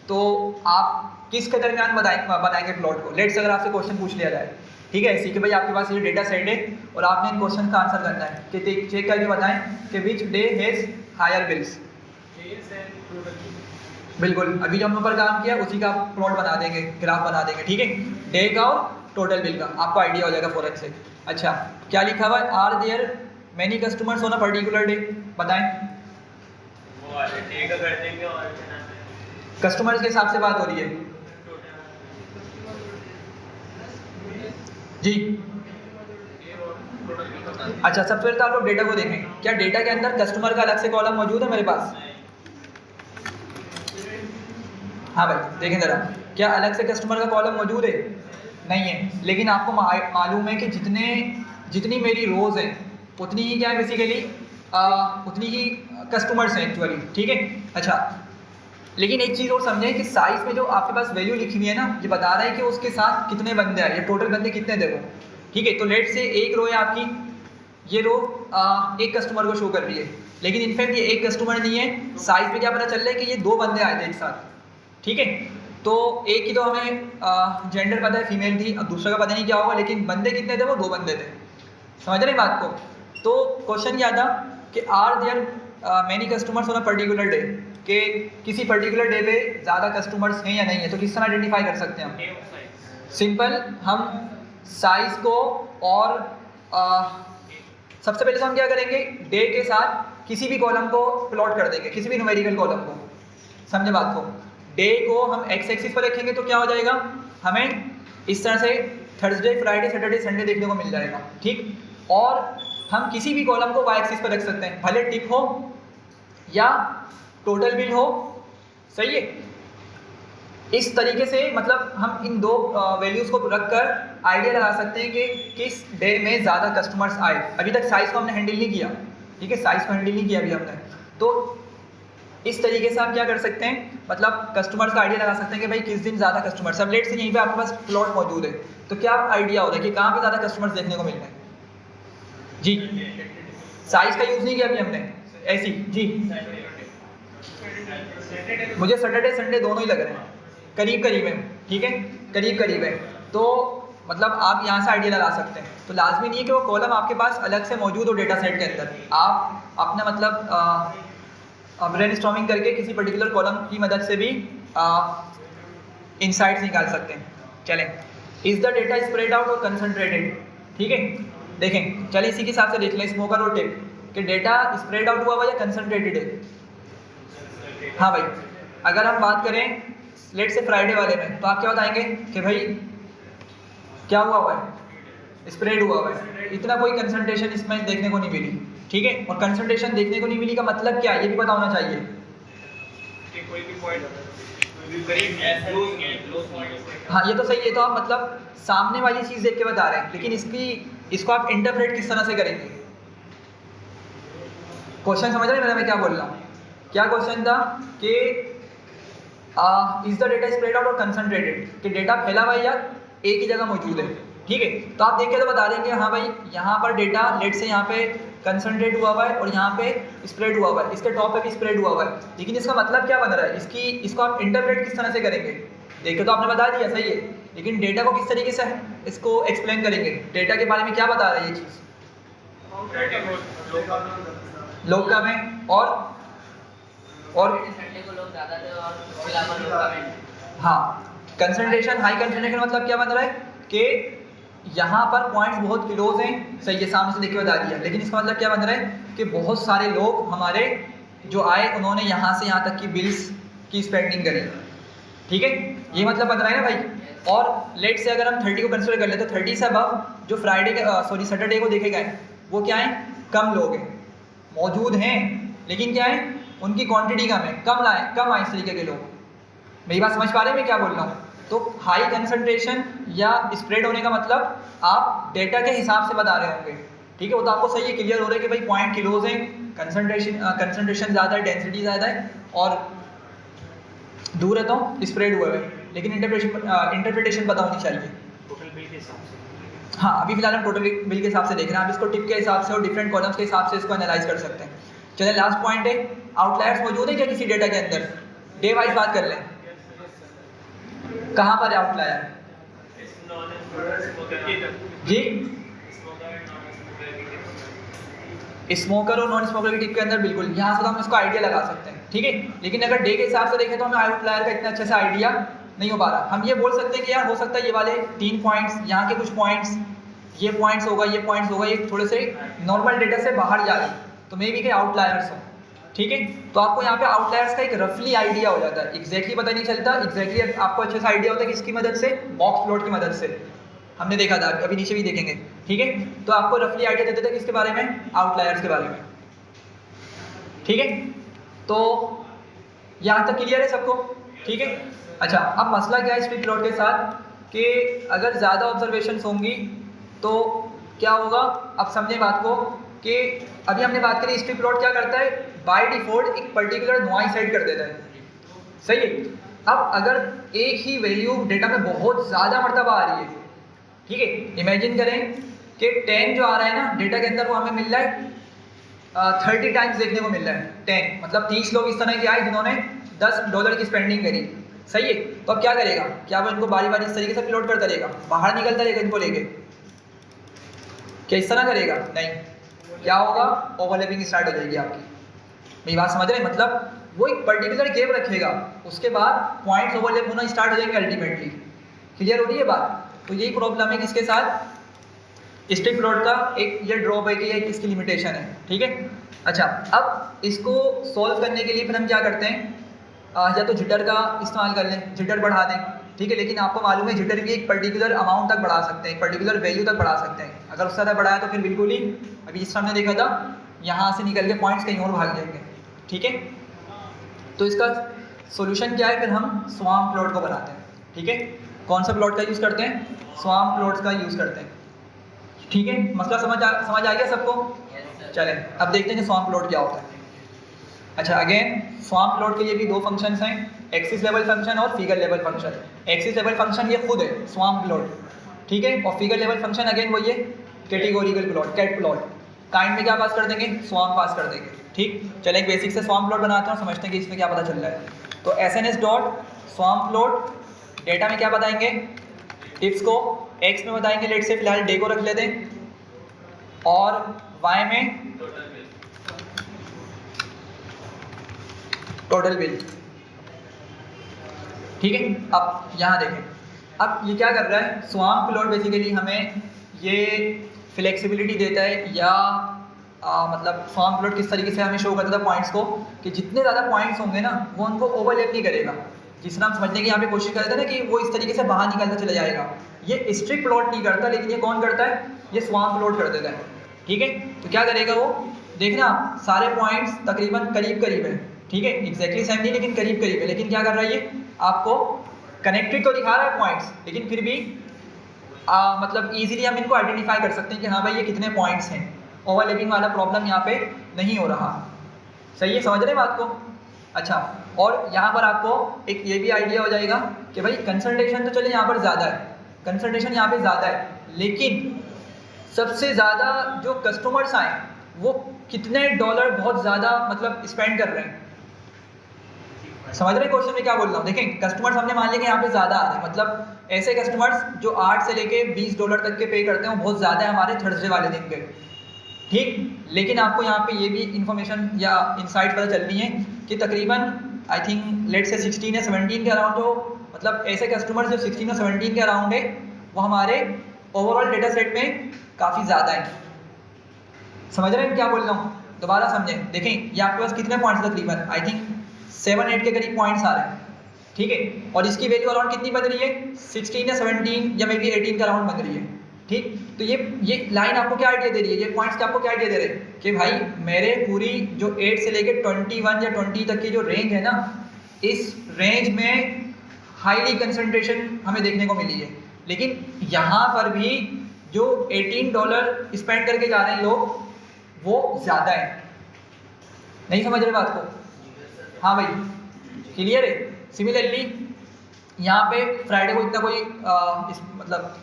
तो आप किसके दरमियान बनाएंगे प्लॉट को। लेट से अगर आपसे क्वेश्चन पूछ लिया जाए, ठीक है, ऐसी कि भाई आपके पास ये डेटा सेट है और आपने इन क्वेश्चन का आंसर करना है, कि चेक करके बताएं कि which day has higher bills. बिल्कुल, अभी जो हमने ऊपर काम किया उसी का प्लॉट बना देंगे, ग्राफ बना देंगे, ठीक है, डे का और टोटल बिल का, आपको आइडिया हो जाएगा फौरन से। अच्छा, क्या लिखा हुआ है? Are there many customers on a particular day, बताएं। वो वाले डे का कर देंगे और कस्टमर्स के हिसाब से बात हो रही है जी। अच्छा, सबसे पहले तो आप लोग डेटा को देखें, क्या डेटा के अंदर कस्टमर का अलग से कॉलम मौजूद है मेरे पास? हाँ भाई देखें ज़रा, क्या अलग से कस्टमर का कॉलम मौजूद है? नहीं है, लेकिन आपको मालूम है कि जितनी मेरी रोज़ हैं उतनी ही क्या है बेसिकली, उतनी ही कस्टमर्स हैं एक्चुअली, ठीक है। अच्छा, लेकिन एक चीज़ और समझें कि साइज़ में जो आपके पास वैल्यू लिखी हुई है ना, ये बता रहा है कि उसके साथ कितने बंदे आए, ये टोटल बंदे कितने देखो, ठीक है। तो लेट से एक रो है आपकी, ये रो एक कस्टमर को शो कर रही है, लेकिन इनफैक्ट ये एक कस्टमर नहीं है, साइज़ में क्या पता चल रहा है कि ये 2 बंदे आए थे एक साथ, ठीक है। तो एक की तो हमें जेंडर पता है, फीमेल थी, अब दूसरा का पता नहीं क्या होगा, लेकिन बंदे कितने थे? वो 2 बंदे थे, समझ रहे बात को। तो क्वेश्चन क्या था कि are there many customers on a particular day, कि किसी पर्टिकुलर डे पे ज़्यादा कस्टमर्स हैं या नहीं है, तो किस तरह आइडेंटिफाई कर सकते हैं हम? सिंपल, हम साइज़ को और सबसे पहले तो हम क्या करेंगे, डे के साथ किसी भी कॉलम को प्लॉट कर देंगे, किसी भी न्यूमेरिकल कॉलम को, समझे बात को। डे को हम एक्स एक्सिस पर रखेंगे तो क्या हो जाएगा, हमें इस तरह से थर्सडे, फ्राइडे, सैटरडे, संडे देखने को मिल जाएगा, ठीक। और हम किसी भी कॉलम को वाई एक्सिस पर रख सकते हैं, भले टिप हो या टोटल बिल हो, सही है। इस तरीके से मतलब हम इन 2 वैल्यूज़ को रखकर आइडिया लगा सकते हैं कि किस डे में ज़्यादा कस्टमर्स आए। अभी तक साइज़ को हमने हैंडल नहीं किया, ठीक है, साइज़ को हैंडल नहीं किया अभी हमने। तो इस तरीके से आप क्या कर सकते हैं, मतलब कस्टमर्स का आइडिया लगा सकते हैं कि भाई किस दिन ज़्यादा कस्टमर्स। अब लेट से यहीं पे आपके पास प्लॉट मौजूद है, तो क्या आइडिया हो रहा है कि कहाँ पे ज़्यादा कस्टमर्स देखने को मिल रहे हैं जी। साइज़ का यूज़ नहीं किया अभी हमने, ऐसी जी। मुझे सैटरडे संडे दोनों ही लग रहे हैं, करीब करीब है, ठीक है, करीब करीब है। तो मतलब आप यहाँ से आइडिया लगा सकते हैं। तो लाजमी नहीं है कि वो कॉलम आपके पास अलग से मौजूद हो डेटा सेट के अंदर, आप अपना मतलब ब्रेनस्टॉर्मिंग करके किसी पर्टिकुलर कॉलम की मदद से भी इनसाइट्स निकाल सकते हैं। चलें, is the data spread out और कंसंट्रेटेड, ठीक है। देखें, चलें इसी के हिसाब से देख लें स्मोकर और टिप, कि डेटा स्प्रेड आउट हुआ हुआ या कंसंट्रेटेड है। हाँ भाई, अगर हम बात करें लेट से फ्राइडे वाले में, तो आप क्या बताएंगे कि भाई क्या हुआ हुआ है, स्प्रेड हुआ हुआ है, इतना कोई कंसंट्रेशन इसमें देखने को नहीं मिली, ठीक है। और कंसंट्रेशन देखने को नहीं मिली का मतलब क्या है, ये भी पता होना चाहिए कि कोई भी पॉइंट करीब क्लोज। हाँ, ये तो सही है। तो आप मतलब सामने वाली चीज़ देख के बता रहे हैं, लेकिन इसको आप इंटरप्रेट किस तरह से करेंगे। क्वेश्चन समझ रहे हैं मेरा, मैं क्या बोल रहा हूँ? क्या क्वेश्चन था कि is the data spread out और कंसंट्रेटेड, कि डेटा फैला हुआ है या एक ही जगह मौजूद है, ठीक है। तो आप देख के तो बता देंगे हाँ भाई यहाँ पर डेटा लेट से यहाँ पे कंसंट्रेट हुआ हुआ है और यहाँ पे स्प्रेड हुआ हुआ है, इसके टॉप पे भी स्प्रेड हुआ हुआ है, लेकिन इसका मतलब क्या बन रहा है, इसको आप इंटरप्रेट किस तरह से करेंगे। देखे तो आपने बता दिया, सही है, लेकिन डेटा को किस तरीके से इसको एक्सप्लेन करेंगे, डेटा के बारे में क्या बता रहा है ये चीज़, फ्राइडे को लोग कम हैं और संडे को लोग ज़्यादा थे और उसके अलावा लोग कम हैं। हाँ, कंसंट्रेशन हाई कंसंट्रेशन मतलब क्या बन रहा है कि यहाँ पर पॉइंट्स बहुत क्लोज हैं, सही है, सामने से देख के बता दिया, लेकिन इसका मतलब क्या बन रहा है कि बहुत सारे लोग हमारे जो आए उन्होंने यहाँ से यहाँ तक की बिल्स की स्पेंडिंग करी, ठीक है, ये मतलब बन रहा है ना भाई। और लेट से अगर हम 30 को कंसिडर कर ले तो 30 से अब जो फ्राइडे के सैटरडे को देखे गए वो क्या है, कम लोग हैं, मौजूद हैं लेकिन क्या है उनकी क्वांटिटी कम है, कम आए इस तरीके के लोग। मेरी बात समझ पा रहे हैं मैं क्या बोल रहा हूँ? तो हाई कंसंट्रेशन या स्प्रेड होने का मतलब आप डेटा के हिसाब से बता रहे होंगे, ठीक है, वो तो आपको सही है, क्लियर हो रहा है कि भाई पॉइंट क्लोज है, कंसंट्रेशन ज़्यादा है, डेंसिटी ज़्यादा है और दूर है तो स्प्रेड हुआ है, लेकिन इंटरप्रिटेशन पता होनी चाहिए। टोटल बिल के हिसाब से। हाँ, अभी फिलहाल हम टोटल बिल के हिसाब से देख रहे हैं, आप इसको टिप के हिसाब से और डिफरेंट कॉलम्स के हिसाब से इसको एनालाइज कर सकते हैं। चलिए लास्ट पॉइंट है, आउटलायर्स मौजूद है क्या किसी डेटा के अंदर? डे वाइज बात कर लें, कहाँ पर है आउटलायर जी? स्मोकर और नॉन स्मोकर की टिप के अंदर बिल्कुल, यहाँ से तो हम इसको आइडिया लगा सकते हैं, ठीक है, लेकिन अगर डे के हिसाब से देखें तो हमें आउटलायर का इतना अच्छे से आइडिया नहीं हो पा रहा। हम ये बोल सकते हैं कि यार हो सकता है ये वाले 3 पॉइंट्स, यहाँ के कुछ पॉइंट्स, ये पॉइंट्स होगा, ये पॉइंट्स होगा, ये थोड़े से नॉर्मल डेटा से बाहर जा रही, तो मे बी के आउटलायर्स हो, ठीक है। तो आपको यहाँ पे आउटलायर्स का एक रफली आइडिया हो जाता है, एग्जैक्टली पता नहीं चलता, एग्जैक्टली आपको अच्छे से आइडिया होता है किसकी मदद से, बॉक्स प्लॉट की मदद से, हमने देखा था, अभी नीचे भी देखेंगे, ठीक है। तो आपको रफली आइडिया देते थे किसके बारे में, आउटलायर्स के बारे में, ठीक है। तो यहाँ तक क्लियर है सबको, ठीक है। अच्छा, अब मसला क्या है स्ट्रिप प्लॉट के साथ कि अगर ज़्यादा ऑब्जर्वेशंस होंगी तो क्या होगा, अब समझे बात को कि अभी हमने बात करी स्ट्रिप प्लॉट क्या करता है, बाय डिफॉल्ट एक पर्टिकुलर नॉइज सेट कर देता है, सही है। अब अगर एक ही वैल्यू डेटा में बहुत ज़्यादा मर्तबा आ रही है, ठीक है, इमेजिन करें कि 10 जो आ रहा है ना डेटा के अंदर वो हमें मिल रहा है 30 टाइम्स देखने को मिल रहा है, 10 मतलब 30 लोग इस तरह के आए जिन्होंने $10 की स्पेंडिंग करी, सही है। तो अब क्या करेगा, क्या वो इनको बारी बारी इस तरीके से प्लॉट करता रहेगा, बाहर निकलता रहेगा इनको लेके, क्या इस तरह करेगा? नहीं, क्या होगा, ओवरलैपिंग स्टार्ट हो जाएगी आपकी। मेरी बात समझ रहे हैं, मतलब वो एक पर्टिकुलर गैप रखेगा, उसके बाद पॉइंट्स ओवरलैप होना स्टार्ट हो जाएंगे अल्टीमेटली, क्लियर हो रही है बात। तो यही प्रॉब्लम है किसके साथ, स्ट्रिप प्लॉट का, एक ये ड्रॉप है कि एक इसकी लिमिटेशन है, ठीक है। अच्छा, अब इसको सॉल्व करने के लिए फिर हम क्या करते हैं, या तो जिटर का इस्तेमाल कर लें, जिटर बढ़ा दें, ठीक है, लेकिन आपको मालूम है जिटर भी एक पर्टिकुलर अमाउंट तक बढ़ा सकते हैं, एक पर्टिकुलर वैल्यू तक बढ़ा सकते हैं, अगर उससे ज़्यादा बढ़ाया तो फिर बिल्कुल ही, अभी जिस हमने देखा था, यहाँ से निकल के पॉइंट्स कहीं और भाग जाएंगे, ठीक है। तो इसका सोल्यूशन क्या है, फिर हम स्वाम प्लॉट को बनाते हैं, ठीक है। कौन सा प्लॉट का यूज़ करते हैं, स्वाम प्लॉट्स का यूज़ करते हैं, ठीक है। मसला समझ आ गया सबको? चलें अब देखते हैं कि स्वाम प्लॉट क्या होता है। अच्छा, अगेन स्वाम प्लॉट के लिए भी 2 फंक्शंस हैं, एक्सिस लेवल फंक्शन और figure level function. Axis level function ये खुद है स्वाम प्लॉट, ठीक है, और फिगर लेवल फंक्शन अगेन वही है categorical plot, cat plot. Kind में क्या पास कर देंगे, स्वाम पास कर देंगे, ठीक। चलें एक बेसिक से स्वाम प्लॉट बनाते हैं और समझते हैं कि इसमें क्या पता चल रहा है। तो SNS डॉट स्वाम प्लॉट, डेटा में क्या बताएंगे, टिप्स को एक्स में बताएंगे, लेट से फिलहाल डे को रख लेते हैं, और वाई में टोटल बिल, ठीक है। अब यहाँ देखें, अब ये क्या कर रहा है, स्वाम प्लॉट बेसिकली हमें ये फ्लेक्सिबिलिटी देता है, या मतलब स्वाम प्लॉट किस तरीके से हमें शो करता था पॉइंट्स को, कि जितने ज़्यादा पॉइंट्स होंगे ना वो उनको ओवरलैप नहीं करेगा, जिस तरह हम समझने की यहाँ पे कोशिश करते हैं ना कि वो इस तरीके से बाहर निकलता चला जाएगा, ये स्ट्रिप प्लॉट नहीं करता, लेकिन ये कौन करता है, ये स्वाम प्लॉट कर देता है, ठीक है। तो क्या करेगा वो, देखना सारे पॉइंट्स तकरीबन करीब करीब है, ठीक है, एग्जैक्टली सेम नहीं लेकिन करीब करीब है, लेकिन क्या कर रहा है ये आपको कनेक्टेड तो दिखा रहा है पॉइंट्स, लेकिन फिर भी मतलब इजीली हम इनको आइडेंटिफाई कर सकते हैं कि हाँ भाई ये कितने पॉइंट्स हैं, ओवरलैपिंग वाला प्रॉब्लम यहाँ पे नहीं हो रहा, सही है, समझ रहे बात को। अच्छा, और यहाँ पर आपको एक ये भी आइडिया हो जाएगा कि भाई कंसंट्रेशन तो चले यहाँ पर ज़्यादा है, कंसंट्रेशन यहाँ पे ज़्यादा है, लेकिन सबसे ज़्यादा जो कस्टमर्स आए वो कितने डॉलर बहुत ज़्यादा मतलब स्पेंड कर रहे हैं, समझ रहे क्वेश्चन में क्या बोल रहा हूँ। देखें कस्टमर्स हमने मान लिया कि यहाँ पे ज़्यादा आ रहे हैं, मतलब ऐसे कस्टमर्स जो $8 से लेके $20 तक के पे करते हैं वो बहुत ज़्यादा है हमारे थर्सडे वाले दिन के, ठीक। लेकिन आपको यहाँ पे ये भी इंफॉर्मेशन या इंसाइट पता चलनी है कि तकरीबन आई थिंक लेट से 16 या 17 के अराउंड जो मतलब ऐसे कस्टमर्स जो 16 या 17 के अराउंड है वो हमारे ओवरऑल डेटा सेट में काफ़ी ज़्यादा है। समझ रहे हैं क्या बोल रहा हूँ? दोबारा समझें, देखें ये आपके पास कितने पॉइंट्स तकरीबन आई थिंक 7-8 के करीब पॉइंट्स आ रहे हैं, ठीक है। और इसकी वैल्यू अराउंड कितनी बन रही है? 16 या 17 या मे बी 18 के अराउंड बन रही है, ठीक। तो ये लाइन आपको क्या आइडिया दे रही है, ये पॉइंट्स क्या आपको क्या आइडिया दे रहे हैं कि भाई मेरे पूरी जो 8 से लेकर 21 या 20 तक की जो रेंज है ना, इस रेंज में हाईली कंसंट्रेशन हमें देखने को मिली है। लेकिन यहाँ पर भी जो $18 स्पेंड करके जा रहे हैं लोग वो ज़्यादा है। नहीं समझ रहे बात को? हाँ भाई, क्लियर है। सिमिलरली यहाँ पे फ्राइडे को इतना कोई मतलब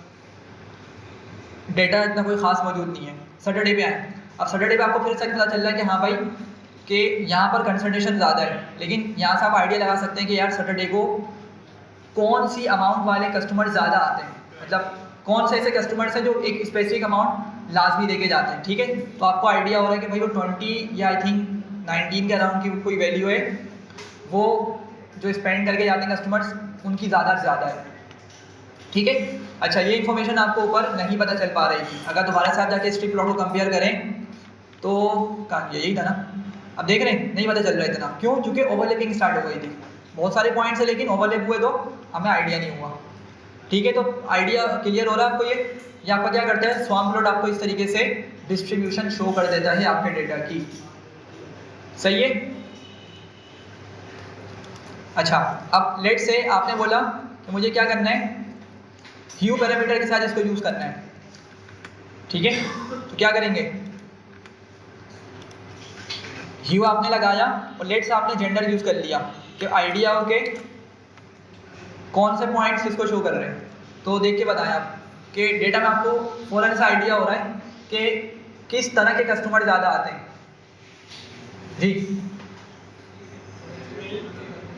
डेटा इतना कोई ख़ास मौजूद नहीं है। सैटरडे पे आए, अब सैटरडे पे आपको फिर से पता चल रहा है कि हाँ भाई कि यहाँ पर कंसंट्रेशन ज़्यादा है। लेकिन यहाँ से आप आइडिया लगा सकते हैं कि यार सैटरडे को कौन सी अमाउंट वाले कस्टमर ज़्यादा आते हैं, मतलब कौन से ऐसे कस्टमर्स हैं जो एक स्पेसिफिक अमाउंट लाजमी देके जाते हैं, ठीक है। तो आपको आइडिया हो रहा है कि भाई वो 20 या आई थिंक 19 के अराउंड की कोई वैल्यू है, वो जो स्पेंड करके जाते हैं कस्टमर्स उनकी ज़्यादा है, ठीक है। अच्छा, ये इन्फॉर्मेशन आपको ऊपर नहीं पता चल पा रही थी। अगर दोबारा से आप जाके स्ट्रिप प्लॉट को कंपेयर करें तो यही था ना, अब देख रहे हैं नहीं पता चल रहा है इतना, क्यों? क्योंकि ओवरलैपिंग स्टार्ट हो गई थी। बहुत सारे पॉइंट्स है लेकिन ओवरलैप हुए तो हमें आइडिया नहीं हुआ, ठीक है। तो आइडिया क्लियर हो रहा है आपको? ये आपका क्या करता है, स्वाम प्लॉट आपको इस तरीके से डिस्ट्रीब्यूशन शो कर देता है आपके डेटा की, सही है। अच्छा, अब लेट से आपने बोला कि मुझे क्या करना है, ह्यू पैरामीटर के साथ इसको यूज़ करना है, ठीक है। तो क्या करेंगे, ह्यू आपने लगाया और लेट से आपने जेंडर यूज़ कर लिया कि आइडिया हो के कौन से पॉइंट्स इसको शो कर रहे हैं। तो देख के बताएं आप कि डेटा में आपको फ़ौरन से आइडिया हो रहा है कि किस तरह के कस्टमर ज़्यादा आते हैं। जी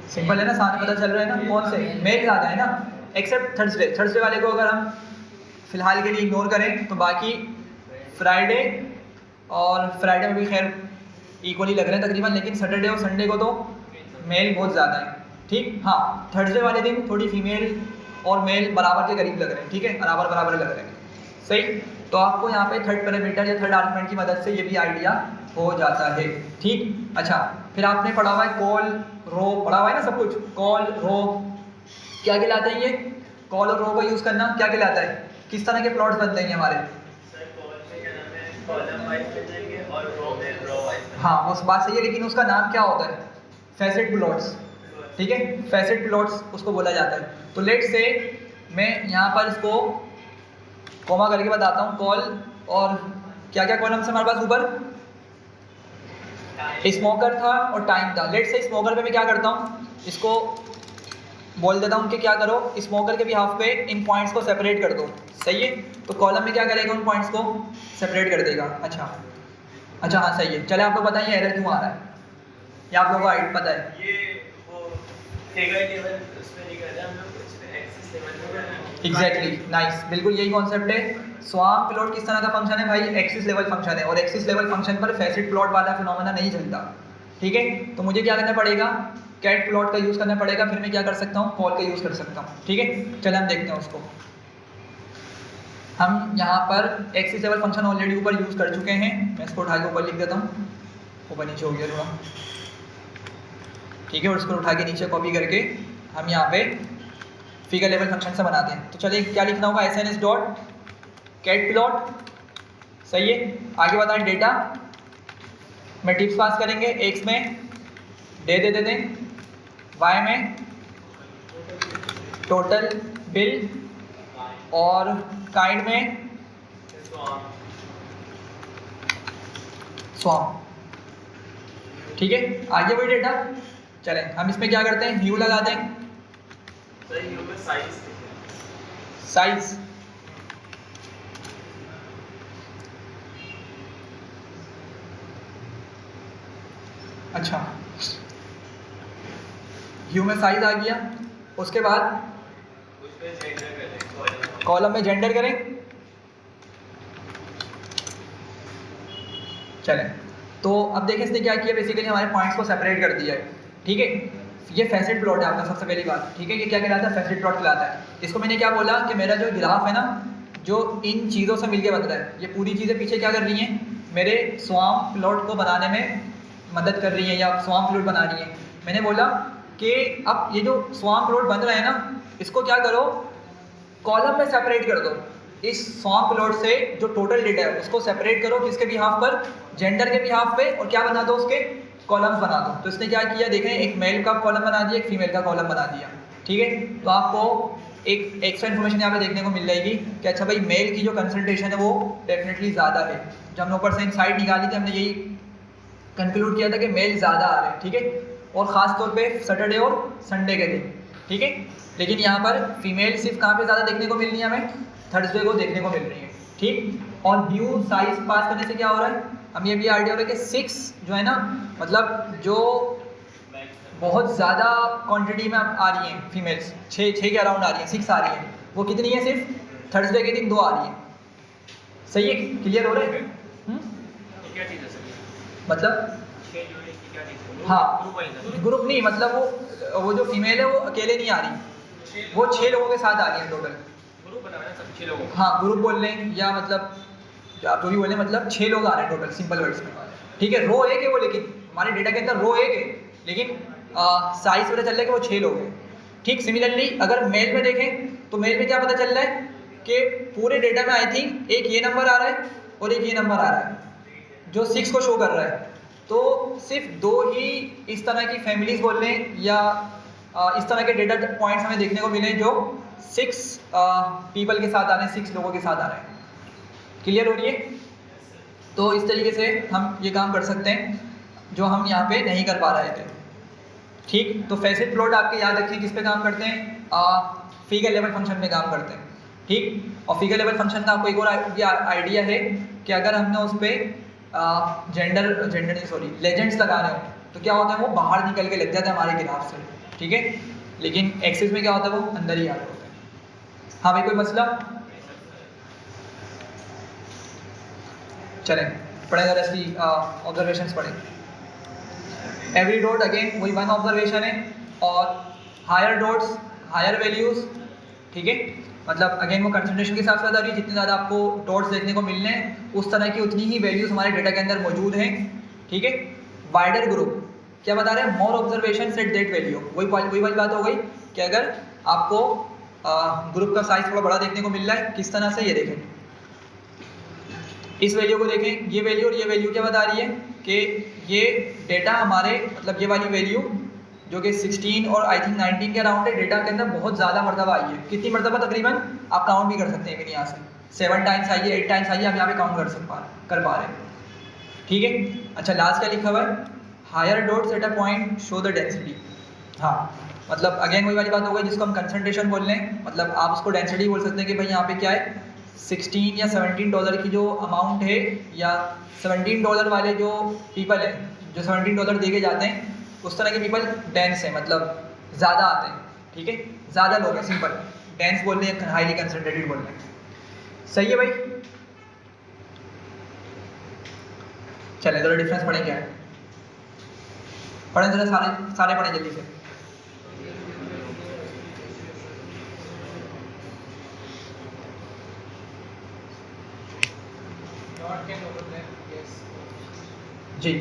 सिंपल है ना, साथ पता चल रहा है ना कौन से मेल ज़्यादा है ना, एक्सेप्ट थर्सडे वाले को अगर हम फ़िलहाल के लिए इग्नोर करें तो बाकी फ्राइडे में भी खैर इक्वली लग रहे हैं तकरीबन, लेकिन सैटरडे और संडे को तो मेल बहुत ज़्यादा है, ठीक। हाँ, थर्सडे वाले दिन थोड़ी फीमेल और मेल बराबर के करीब लग रहे हैं, ठीक है, बराबर लग रहे हैं, सही। तो आपको यहाँ पे थर्ड पैरामीटर या थर्ड आर्गुमेंट की मदद से ये भी आइडिया हो जाता है, ठीक। अच्छा, फिर आपने पढ़ा हुआ है कॉल रो, पढ़ा हुआ है ना सब कुछ। कॉल रो क्या कहलाता है, ये कॉल और रो का यूज़ करना क्या कहलाता है, किस तरह के प्लॉट्स बनते हैं हमारे? हाँ, उस बात सही है, लेकिन उसका नाम क्या होता है? फैसेट प्लॉट्स, ठीक है, फैसेट प्लॉट्स उसको बोला जाता है। तो लेट से मैं यहाँ पर इसको कॉमा करके बताता हूँ। कॉल और क्या क्या कॉलम्स हमारे पास ऊपर, स्मोकर था और टाइम था। लेट से स्मोकर पे मैं क्या करता हूँ, इसको बोल देता हूँ कि क्या करो, स्मोकर के भी हाफ पे इन पॉइंट्स को सेपरेट कर दो, सही है। तो कॉलम में क्या करेगा, उन पॉइंट्स को सेपरेट कर देगा। अच्छा हाँ सही है। चले आप लोग बताइए एरर क्यों आ रहा है, ये आप लोगों को पता है? ये वो फिगर लेवल उसमें नहीं कर रहे हम लोग, इस पे एक्सिस लेवल में। एग्जैक्टली, नाइस, बिल्कुल यही कॉन्सेप्ट है। स्वाम प्लॉट किस तरह का फंक्शन है भाई, एक्सिस लेवल फंक्शन है, और एक्सिस लेवल फंक्शन पर फैसेट प्लॉट वाला फिनोमेना नहीं चलता, ठीक है। तो मुझे क्या करना पड़ेगा, कैट प्लॉट का यूज़ करना पड़ेगा, फिर मैं क्या कर सकता हूँ, कॉल का यूज़ कर सकता हूँ, ठीक है। चले हम देखते हैं उसको। हम यहाँ पर एक्सिस लेवल फंक्शन ऑलरेडी ऊपर यूज़ कर चुके हैं, मैं इसको उठा के ऊपर लिख देता हूँ, ऊपर नीचे हो गया थोड़ा, ठीक है। और उसको उठा के नीचे कॉपी करके हम यहाँ पे फिगर लेवल फंक्शन से बनाते हैं। तो चलिए क्या लिखना होगा, SNS डॉट कैट प्लॉट, सही है। आगे बताएं डेटा में टिप्स पास करेंगे, एक्स में डे दे देते हैं, वाई में टोटल बिल, और काइंड में स्वाम, ठीक है। आगे वही डेटा, चलें हम इसमें क्या करते हैं, ह्यू लगाते हैं, साइज, अच्छा ह्यू में साइज आ गया। उसके बाद कॉलम में जेंडर करें, चलें, तो अब देखें इसने क्या किया, बेसिकली हमारे पॉइंट्स को सेपरेट कर दिया है, ठीक है। ये फैसेट प्लॉट है आपका, सबसे पहली बात, ठीक है। ये क्या कहलाता है, फैसेट प्लॉट कहलाता है। इसको मैंने क्या बोला कि मेरा जो ग्राफ है ना, जो इन चीज़ों से मिलके बन रहा है, ये पूरी चीज़ें पीछे क्या कर रही हैं, मेरे स्वाम्प प्लॉट को बनाने में मदद कर रही हैं या स्वाम्प प्लॉट बना रही हैं। मैंने बोला कि अब ये जो स्वाम्प प्लॉट बन रहा है ना, इसको क्या करो, कॉलम में सेपरेट कर दो। इस स्वाम्प प्लॉट से जो टोटल डेटा है उसको सेपरेट करो, किसके बिहाफ पर, जेंडर के बिहाफ पे, और क्या बना दो, उसके कॉलम्स बना दो। तो इसने क्या किया, देखें, एक मेल का कॉलम बना दिया, एक फीमेल का कॉलम बना दिया, ठीक है। तो आपको एक एक्स्ट्रा इन्फॉर्मेशन यहाँ पे देखने को मिल जाएगी कि अच्छा भाई, मेल की जो कंसंट्रेशन है वो डेफिनेटली ज़्यादा है। जब हमने ऊपर से इनसाइड निकाली थी, हमने यही कंक्लूड किया था कि मेल ज़्यादा आ रहे हैं, ठीक है, और ख़ास तौर पे सैटरडे और संडे के दिन, ठीक है। लेकिन यहाँ पर फीमेल सिर्फ कहाँ पे ज़्यादा देखने को मिल रही है, हमें थर्सडे को देखने को मिल रही है, ठीक। और ड्यू साइज पास करने से क्या हो रहा है, हमें ये भी आइडिया हो रहा है कि 6 जो है ना, मतलब जो बहुत ज़्यादा क्वांटिटी में आ रही हैं फीमेल्स, 6 के अराउंड आ रही हैं, 6 आ रही हैं, वो कितनी है, सिर्फ थर्सडे के दिन 2 आ रही हैं। सही है, क्लियर हो रहा है? क्या चीज़ है सर? मतलब क्या चीज़ है? हाँ, ग्रुप नहीं, मतलब वो जो फीमेल है वो अकेले नहीं आ रही, वो 6 लोगों के साथ आ रही है टोटल। ग्रुप बना है सब 6 लोगों का। हाँ, ग्रुप बोल लें या मतलब आप जो भी बोलें, मतलब 6 लोग आ रहे हैं टोटल, सिंपल वर्ड्स में, ठीक है। रो एक है वो, लेकिन हमारे डेटा के अंदर रो एक है, लेकिन साइज पता चल रहा है कि वो 6 लोग हैं, ठीक। सिमिलरली अगर मेल में देखें तो मेल में क्या पता चल रहा है कि पूरे डेटा में आई थिंक एक ये नंबर आ रहा है और एक ये नंबर आ रहा है जो 6 को शो कर रहा है। तो सिर्फ 2 ही इस तरह की फैमिलीज बोल लें या इस तरह के डेटा पॉइंट्स हमें देखने को मिले जो 6 पीपल के साथ आ रहे हैं, 6 लोगों के साथ आ रहे हैं। क्लियर हो रही है? तो इस तरीके से हम ये काम कर सकते हैं जो हम यहाँ पे नहीं कर पा रहे थे, ठीक। तो फैसेट प्लॉट आपके याद रखें किस पे काम करते हैं, फिगर लेवल फंक्शन पे काम करते हैं, ठीक। और फिगर लेवल फंक्शन का आपको एक और आइडिया है कि अगर हमने उस पर लेजेंड्स लगाने हो तो क्या होता है, वो बाहर निकल के लग जाता है हमारे ग्राफ से, ठीक है। लेकिन एक्सेस में क्या होता है, वो अंदर ही आ रहा होता है। हाँ भाई, कोई मसला? चलें पढ़ें ज़रा इसकी ऑब्जर्वेशंस पढ़ें। एवरी डॉट अगेन वही 1 ऑब्जर्वेशन है, और हायर डॉट्स हायर वैल्यूज़, ठीक है। मतलब अगेन वो कंसंट्रेशन के हिसाब से बता रही है, जितने ज़्यादा आपको डॉट्स देखने को मिलने हैं उस तरह की उतनी ही वैल्यूज़ हमारे डेटा के अंदर मौजूद हैं, ठीक है। वाइडर ग्रुप क्या बता रहे हैं, मोर ऑब्जर्वेशन सेट दैट वैल्यू। वही वाली बात हो गई कि अगर आपको ग्रुप का साइज थोड़ा बड़ा देखने को मिल रहा है, किस तरह से, ये देखें, इस वैल्यू को देखें, ये वैल्यू और ये वैल्यू क्या बता रही है कि ये डेटा हमारे, मतलब ये वाली वैल्यू जो कि 16 और आई थिंक 19 के अराउंड है, डेटा के अंदर बहुत ज़्यादा मरतबा आई है। कितनी मरतबा, तकरीबन आप काउंट भी कर सकते हैं कि यहाँ से 7 टाइम्स आई है, 8 टाइम्स आई है, आप यहाँ पे काउंट कर पा रहे हैं, ठीक है। अच्छा, लास्ट क्या लिखा हुआ है, higher dots at a point show the density. हाँ, मतलब अगेन वही वाली बात हो गई जिसको हम कंसंट्रेशन बोल रहे हैं, मतलब आप उसको डेंसिटी बोल सकते हैं कि भाई यहाँ पे क्या है, 16 या 17 डॉलर की जो अमाउंट है, या 17 डॉलर वाले जो पीपल हैं, जो 17 डॉलर दे के जाते हैं, उस तरह के पीपल डेंस हैं, मतलब ज़्यादा आते हैं, ठीक है, ज़्यादा लोग हैं, सिंपल डेंस बोल रहे हैं, हाईली कंसंट्रेटेड बोल रहे हैं। सही है भाई? चले ज़रा डिफरेंस पढ़ें क्या है, पढ़ें ज़रा, सारे पढ़ें जल्दी से। जी,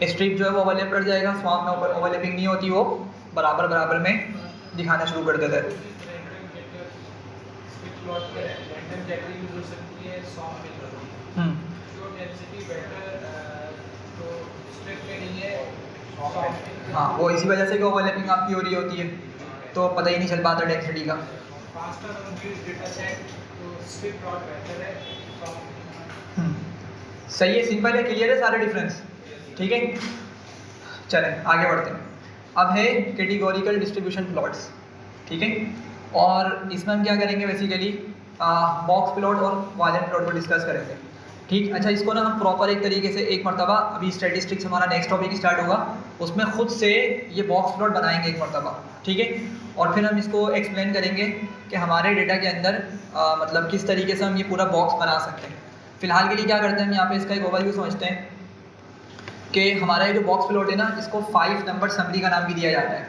स्ट्रिप जो है वो ओवरलैप कर जाएगा, स्वाम्प में ओवरलैपिंग नहीं होती, वो बराबर में दिखाना शुरू कर देता है। हाँ, वो इसी वजह से कि ओवरलैपिंग आपकी हो रही होती है, तो पता ही नहीं चल पाता डेंसिटी का। सही है, सिंपल है, क्लियर है सारे डिफरेंस, ठीक है। चलें आगे बढ़ते हैं। अब है कैटेगोरिकल डिस्ट्रीब्यूशन प्लॉट्स, ठीक है। और इसमें हम क्या करेंगे, बेसिकली बॉक्स प्लॉट और वॉलेट प्लॉट को डिस्कस करेंगे, ठीक। अच्छा, इसको ना हम प्रॉपर एक तरीके से एक मरतबा, अभी स्टैटिस्टिक्स हमारा नेक्स्ट टॉपिक स्टार्ट होगा, उसमें खुद से ये बॉक्स प्लॉट बनाएंगे एक मरतबा, ठीक है। और फिर हम इसको एक्सप्लेन करेंगे कि हमारे डेटा के अंदर मतलब किस तरीके से हम ये पूरा बॉक्स बना सकते हैं। फ़िलहाल के लिए क्या करते हैं हम यहाँ पे इसका एक ओवरव्यू समझते हैं कि हमारा ये जो बॉक्स प्लॉट है ना, इसको 5 नंबर समरी का नाम भी दिया जाता है,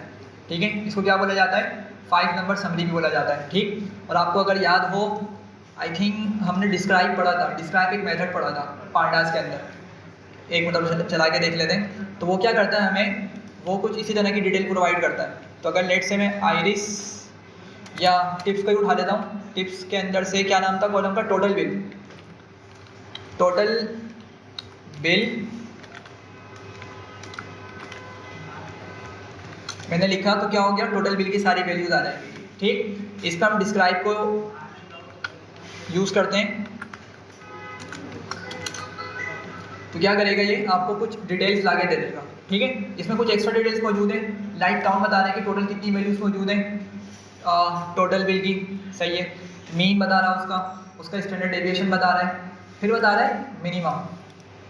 ठीक है। इसको क्या बोला जाता है? 5 नंबर समरी भी बोला जाता है, ठीक। और आपको अगर याद हो, आई थिंक हमने डिस्क्राइब पढ़ा था, डिस्क्राइब एक मेथड पढ़ा था पांडास के अंदर, एक मतलब चला के देख लेते हैं। तो वो क्या करता है, हमें वो कुछ इसी तरह की डिटेल प्रोवाइड करता है। तो अगर लेट से मैं आइरिस या टिप्स को ही उठा लेता हूँ, टिप्स के अंदर से क्या नाम था कॉलम का? Total bill. टोटल बिल मैंने लिखा तो क्या हो गया, टोटल बिल की सारी वैल्यूज आ जाएंगी, ठीक। इस पर हम डिस्क्राइब को यूज़ करते हैं। तो क्या करेगा ये, आपको कुछ डिटेल्स लाके दे देगा, ठीक है। इसमें कुछ एक्स्ट्रा डिटेल्स मौजूद है, लाइक काउंट बता रहा है कि टोटल कितनी वैल्यूज मौजूद हैं टोटल बिल की, सही है। मीन बता रहा है उसका स्टैंडर्ड डेविएशन बता रहा है, फिर बता रहा है मिनिमम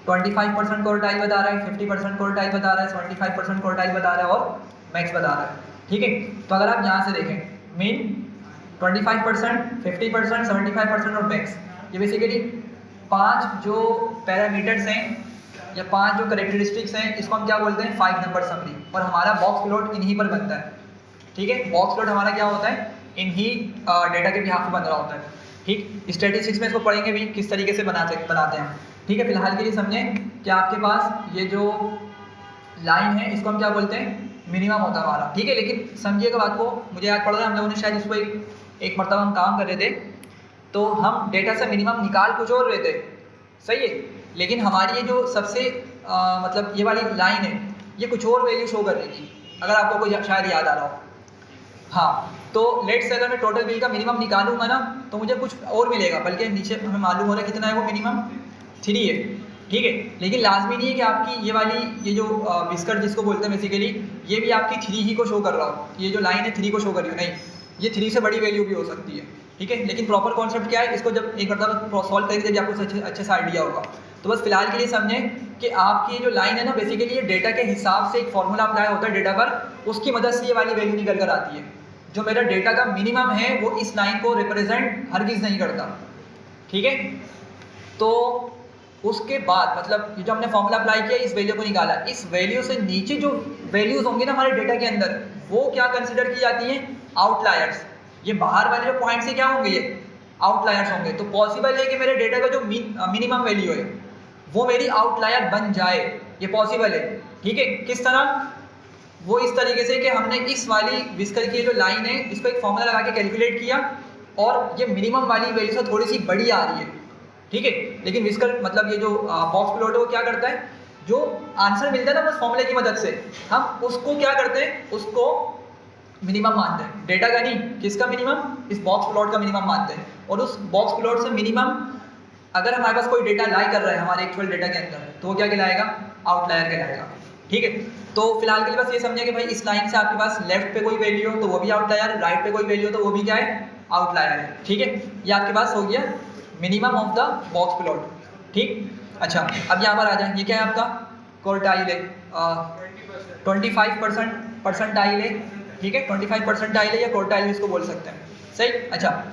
25% क्वार्टाइल बता रहा है, 50% क्वार्टाइल बता रहा है, 75% क्वार्टाइल बता रहा है और मैक्स बता रहा है, ठीक है। तो अगर आप यहाँ से देखें, मीन 25%, 50%, 75% और मैक्स, ये बेसिकली 5 जो पैरामीटर्स हैं या 5 जो करेक्टरिस्टिक्स हैं, इसको हम क्या बोलते हैं? 5 नंबर समरी। और हमारा बॉक्स प्लॉट इन्हीं पर बनता है, ठीक है। बॉक्स प्लॉट हमारा क्या होता है? इन्हीं डेटा के बिहाफ पे बन रहा होता है, ठीक। स्टैटिस्टिक्स में इसको पढ़ेंगे भी किस तरीके से बनाते हैं, ठीक है। फिलहाल के लिए समझें कि आपके पास ये जो लाइन है, इसको हम क्या बोलते हैं? मिनिमम होता है हमारा, ठीक है। लेकिन समझिएगा बात को, मुझे याद पड़ रहा है हम लोगों ने शायद इसको एक मरतबा हम काम कर रहे थे, तो हम डेटा से मिनिमम निकाल कुछ और रहे थे, सही है। लेकिन हमारी ये जो सबसे मतलब ये वाली लाइन है, ये कुछ और वैल्यू शो कर रही थी, अगर आपको कोई शायद याद आ रहा हो। हाँ, तो लेट से अगर मैं टोटल बिल का मिनिमम निकालूंगा ना, तो मुझे कुछ और मिलेगा, बल्कि नीचे हमें मालूम हो रहा है कितना है वो मिनिमम 3 है, ठीक है। लेकिन लाजमी नहीं है कि आपकी ये वाली ये जो विस्कर जिसको बोलते हैं बेसिकली, ये भी आपकी 3 ही को शो कर रहा हो, ये जो लाइन है 3 को शो कर रही हो, नहीं, ये 3 से बड़ी वैल्यू भी हो सकती है, ठीक है। लेकिन प्रॉपर कॉन्सेप्ट क्या है, इसको जब एक मतलब सॉल्व करेंगे जब आपको अच्छे से आइडिया होगा। तो बस फिलहाल के लिए समझें कि आपकी ये जो लाइन है ना, बेसिकली ये डेटा के हिसाब से एक फॉर्मूला अप्लाई होता है डेटा पर, उसकी मदद से ये वाली वैल्यू निकल कर आती है। जो मेरा डेटा का मिनिमम है वो इस लाइन को रिप्रेजेंट हरगिज़ नहीं करता, ठीक है। तो उसके बाद मतलब ये जो हमने फॉर्मूला अप्लाई किया, इस वैल्यू को निकाला, इस वैल्यू से नीचे जो वैल्यूज होंगी ना हमारे डेटा के अंदर, वो क्या कंसिडर की जाती हैं? आउटलायर्स। ये बाहर वाले जो पॉइंट से क्या होंगे, ये आउटलायर्स होंगे। तो पॉसिबल है कि मेरे डेटा का जो मिनिमम वैल्यू है वो मेरी आउटलायर बन जाए, ये पॉसिबल है, ठीक है। किस तरह? वो इस तरीके से कि हमने इस वाली विस्कर की जो लाइन है, इसको एक फॉर्मूला लगा के कैलकुलेट किया, और ये मिनिमम वाली वैल्यू से थोड़ी सी बड़ी आ रही है, ठीक है। लेकिन विस्कर मतलब ये जो बॉक्स प्लॉट है वो क्या करता है, जो आंसर मिलता है ना उस फॉर्मूले की मदद से, हम उसको क्या करते हैं, उसको मिनिमम मानते हैं, डेटा का नहीं, किसका मिनिमम? इस बॉक्स प्लॉट का मिनिमम मानते हैं। और उस बॉक्स प्लॉट से मिनिमम अगर हमारे पास कोई डेटा लाई कर रहा है हमारे एक्चुअल डेटा के अंदर, तो वो क्या कहलाएगा? आउटलायर कहलाएगा, ठीक है। तो फिलहाल के लिए बस ये समझिए कि भाई इस लाइन से आपके पास लेफ्ट पे कोई वैल्यू हो तो वो भी आउटलायर, राइट पे कोई वैल्यू हो तो वो भी क्या है? आउटलायर है, ठीक है। ये आपके पास हो गया minimum of the box plot, ठीक। अच्छा, अब यहाँ पर आ जाए, ये क्या है आपका? क्वार्टाइल है, 25% परसेंटाइल है, ठीक है। 25 परसेंटाइल है या क्वार्टाइल इसको बोल सकते हैं, सही। अच्छा,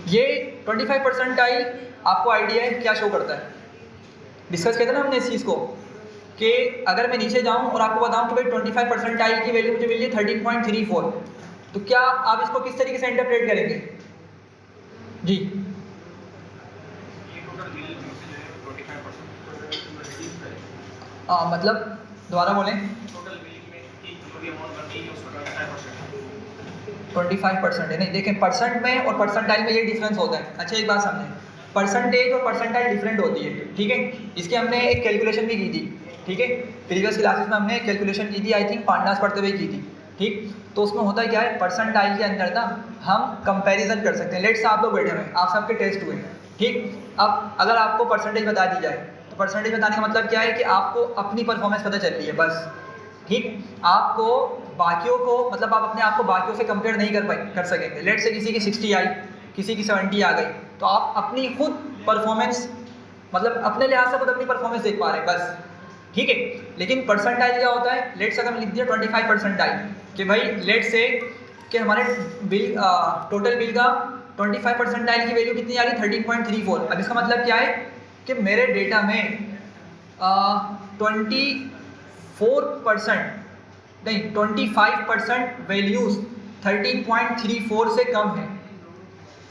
ये 25 परसेंटाइल आपको आइडिया है क्या शो करता है? डिस्कस किया था ना हमने इस चीज़ को कि अगर मैं नीचे जाऊं और आपको बताऊं कि भाई 25 परसेंटाइल की वैल्यू मुझे मिली है 13.34, तो क्या आप इसको किस तरीके से इंटरप्रेट करेंगे जी? मतलब दोबारा बोलें। 25% है, नहीं देखें परसेंट में और परसेंटाइल में ये डिफरेंस होता है। अच्छा, एक बात समझें, परसेंटेज और परसेंटाइल डिफरेंट होती है, ठीक है। इसके हमने एक कैलकुलेशन भी की थी, ठीक है। प्रीवियस क्लासेस में हमने एक कैलकुलेशन की थी, आई थिंक पांडास पढ़ते हुए की थी, ठीक। तो उसमें होता क्या है, परसेंटाइल के अंदर ना हम कंपैरिजन कर सकते हैं। लेट्स आप लोग बैठे हुए, आप सबके टेस्ट हुए, ठीक। अब अगर आपको परसेंटेज बता दी जाए, तो परसेंटेज बताने का मतलब क्या है कि आपको अपनी परफॉर्मेंस पता चल रही है बस, ठीक। आपको बाकियों को मतलब आप अपने आप को बाकियों से कंपेयर नहीं कर सकेंगे। लेट से किसी की 60 आई, किसी की 70 आ गई, तो आप अपनी खुद परफॉर्मेंस मतलब अपने लिहाज से खुद अपनी परफॉर्मेंस देख पा रहे हैं बस, ठीक है। लेकिन परसेंटाइल क्या होता है? लेट से अगर हम लिख दिया 25 परसेंटाइल कि भाई लेट से कि हमारे बिल टोटल बिल का 25 परसेंटाइल की वैल्यू कितनी आ रही? 13.34। अब इसका मतलब क्या है कि मेरे डेटा में 24% नहीं 25% वैल्यूज़ 13.34 से कम है।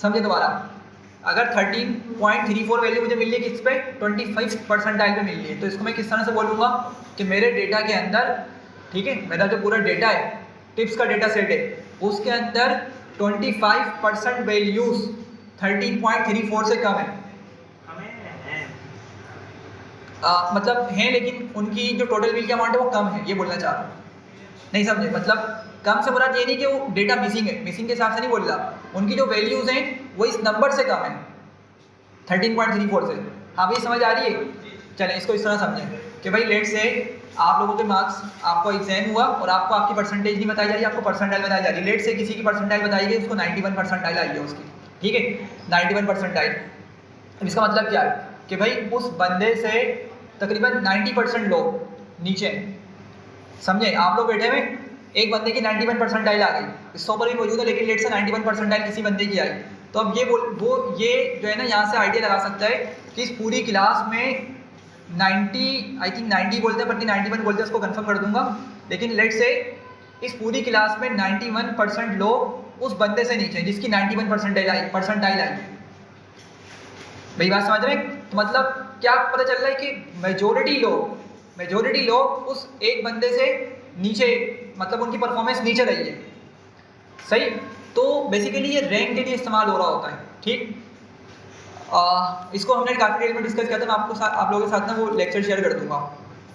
समझे दोबारा, अगर 13.34 वैल्यू मुझे मिल रही है किस पे, 25 परसेंटाइल पे मिल रही है, तो इसको मैं किस तरह से बोलूँगा कि मेरे डेटा के अंदर, ठीक है, मेरा जो पूरा डेटा है, टिप्स का डेटा सेट है, उसके अंदर 25% वैल्यूज़ 13.34 से कम है। हमें हैं मतलब हैं, लेकिन उनकी जो टोटल बिल की अमाउंट है वो कम है, ये बोलना चाह रहा हूँ। नहीं समझे, मतलब कम से मुराद ये नहीं कि वो डेटा मिसिंग है, मिसिंग के हिसाब से नहीं बोल रहा, उनकी जो वैल्यूज़ हैं वो इस नंबर से कम है 13.34 से। हाँ भाई समझ आ रही है? चलें इसको इस तरह समझें कि भाई लेट से आप लोगों के मार्क्स, आपको एग्जाम हुआ और आपको आपकी परसेंटेज नहीं बताई जा रही, आपको परसेंटाइल बताई जा रही है। लेट से किसी की परसेंटाइल बताई गई, उसको 91 परसेंटाइल आई है उसकी, ठीक है, 91 परसेंटाइल। अब इसका मतलब क्या है कि भाई उस बंदे से तकरीबन 90% लोग नीचे हैं। समझे, आप लोग बैठे हुए, एक बंदे की 91 परसेंटाइल आ गई, 100 पर भी मौजूद है, लेकिन लेट से 91 परसेंटाइल किसी बंदे की आई, तो अब ये जो है ना, यहाँ से आइडिया लगा सकता है कि इस पूरी क्लास में 90 बोलते हैं, पर 91 बोलते हैं, उसको कंफर्म कर दूंगा, लेकिन लेट से इस पूरी क्लास में 91% लोग उस बंदे से नीचे हैं जिसकी 91 परसेंटाइल आई। मेरी बात समझ रहे हैं? तो मतलब क्या पता चल रहा है कि मेजोरिटी लोग उस एक बंदे से नीचे, मतलब उनकी परफॉर्मेंस नीचे रही है। सही, तो बेसिकली ये रैंक के लिए इस्तेमाल हो रहा होता है, ठीक। इसको हमने काफ़ी डिटेल में डिस्कस किया था, मैं आप लोगों के साथ ना वो लेक्चर शेयर कर दूंगा,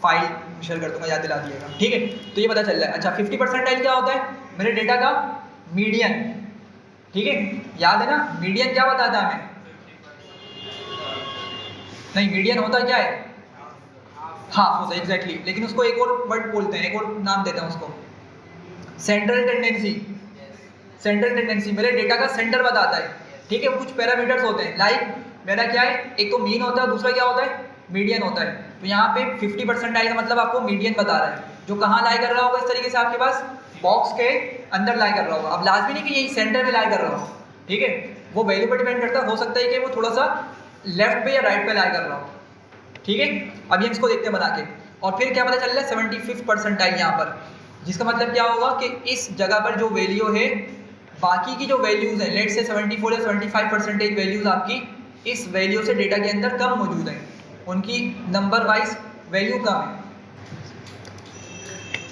फाइल शेयर कर दूंगा, याद दिला दिएगा, ठीक है। तो ये पता चल रहा है। अच्छा, 50 परसेंटाइल क्या होता है? मेरे डेटा का मीडियन, ठीक है, याद है ना, मीडियन क्या बताता है हमें? नहीं, मीडियन होता क्या है? हाफ होता है, एग्जैक्टली, लेकिन उसको एक और वर्ड बोलते हैं, एक और नाम देते हैं उसको, सेंट्रल टेंडेंसी। सेंट्रल टेंडेंसी मेरे डेटा का सेंटर बताता है, ठीक है। कुछ पैरामीटर्स होते हैं, लाइक मेरा क्या है, एक तो मीन होता है, दूसरा क्या होता है, मीडियन होता है। तो यहाँ पे 50 परसेंटाइल का मतलब आपको मीडियन बता रहा है, जो कहाँ लाई कर रहा होगा, इस तरीके से आपके पास बॉक्स के अंदर लाई कर रहा होगा। अब लाजमी नहीं कि यही सेंटर में लाई कर रहा हो, ठीक है, वो वैल्यू पर डिपेंड करता है, हो सकता है कि वो थोड़ा सा लेफ्ट पे या राइट पे लाई कर रहा हो, ठीक है। अब ये इसको देखते हैं बना के, और फिर क्या पता चल रहा है, 75 परसेंटाइल यहाँ पर, जिसका मतलब क्या होगा कि इस जगह पर जो वैल्यू है, बाकी की जो वैल्यूज़ हैं, लेट से 74 या 75 परसेंटेज वैल्यूज़ आपकी इस वैल्यू से डेटा के अंदर कम मौजूद हैं, उनकी नंबर वाइज वैल्यू कम है।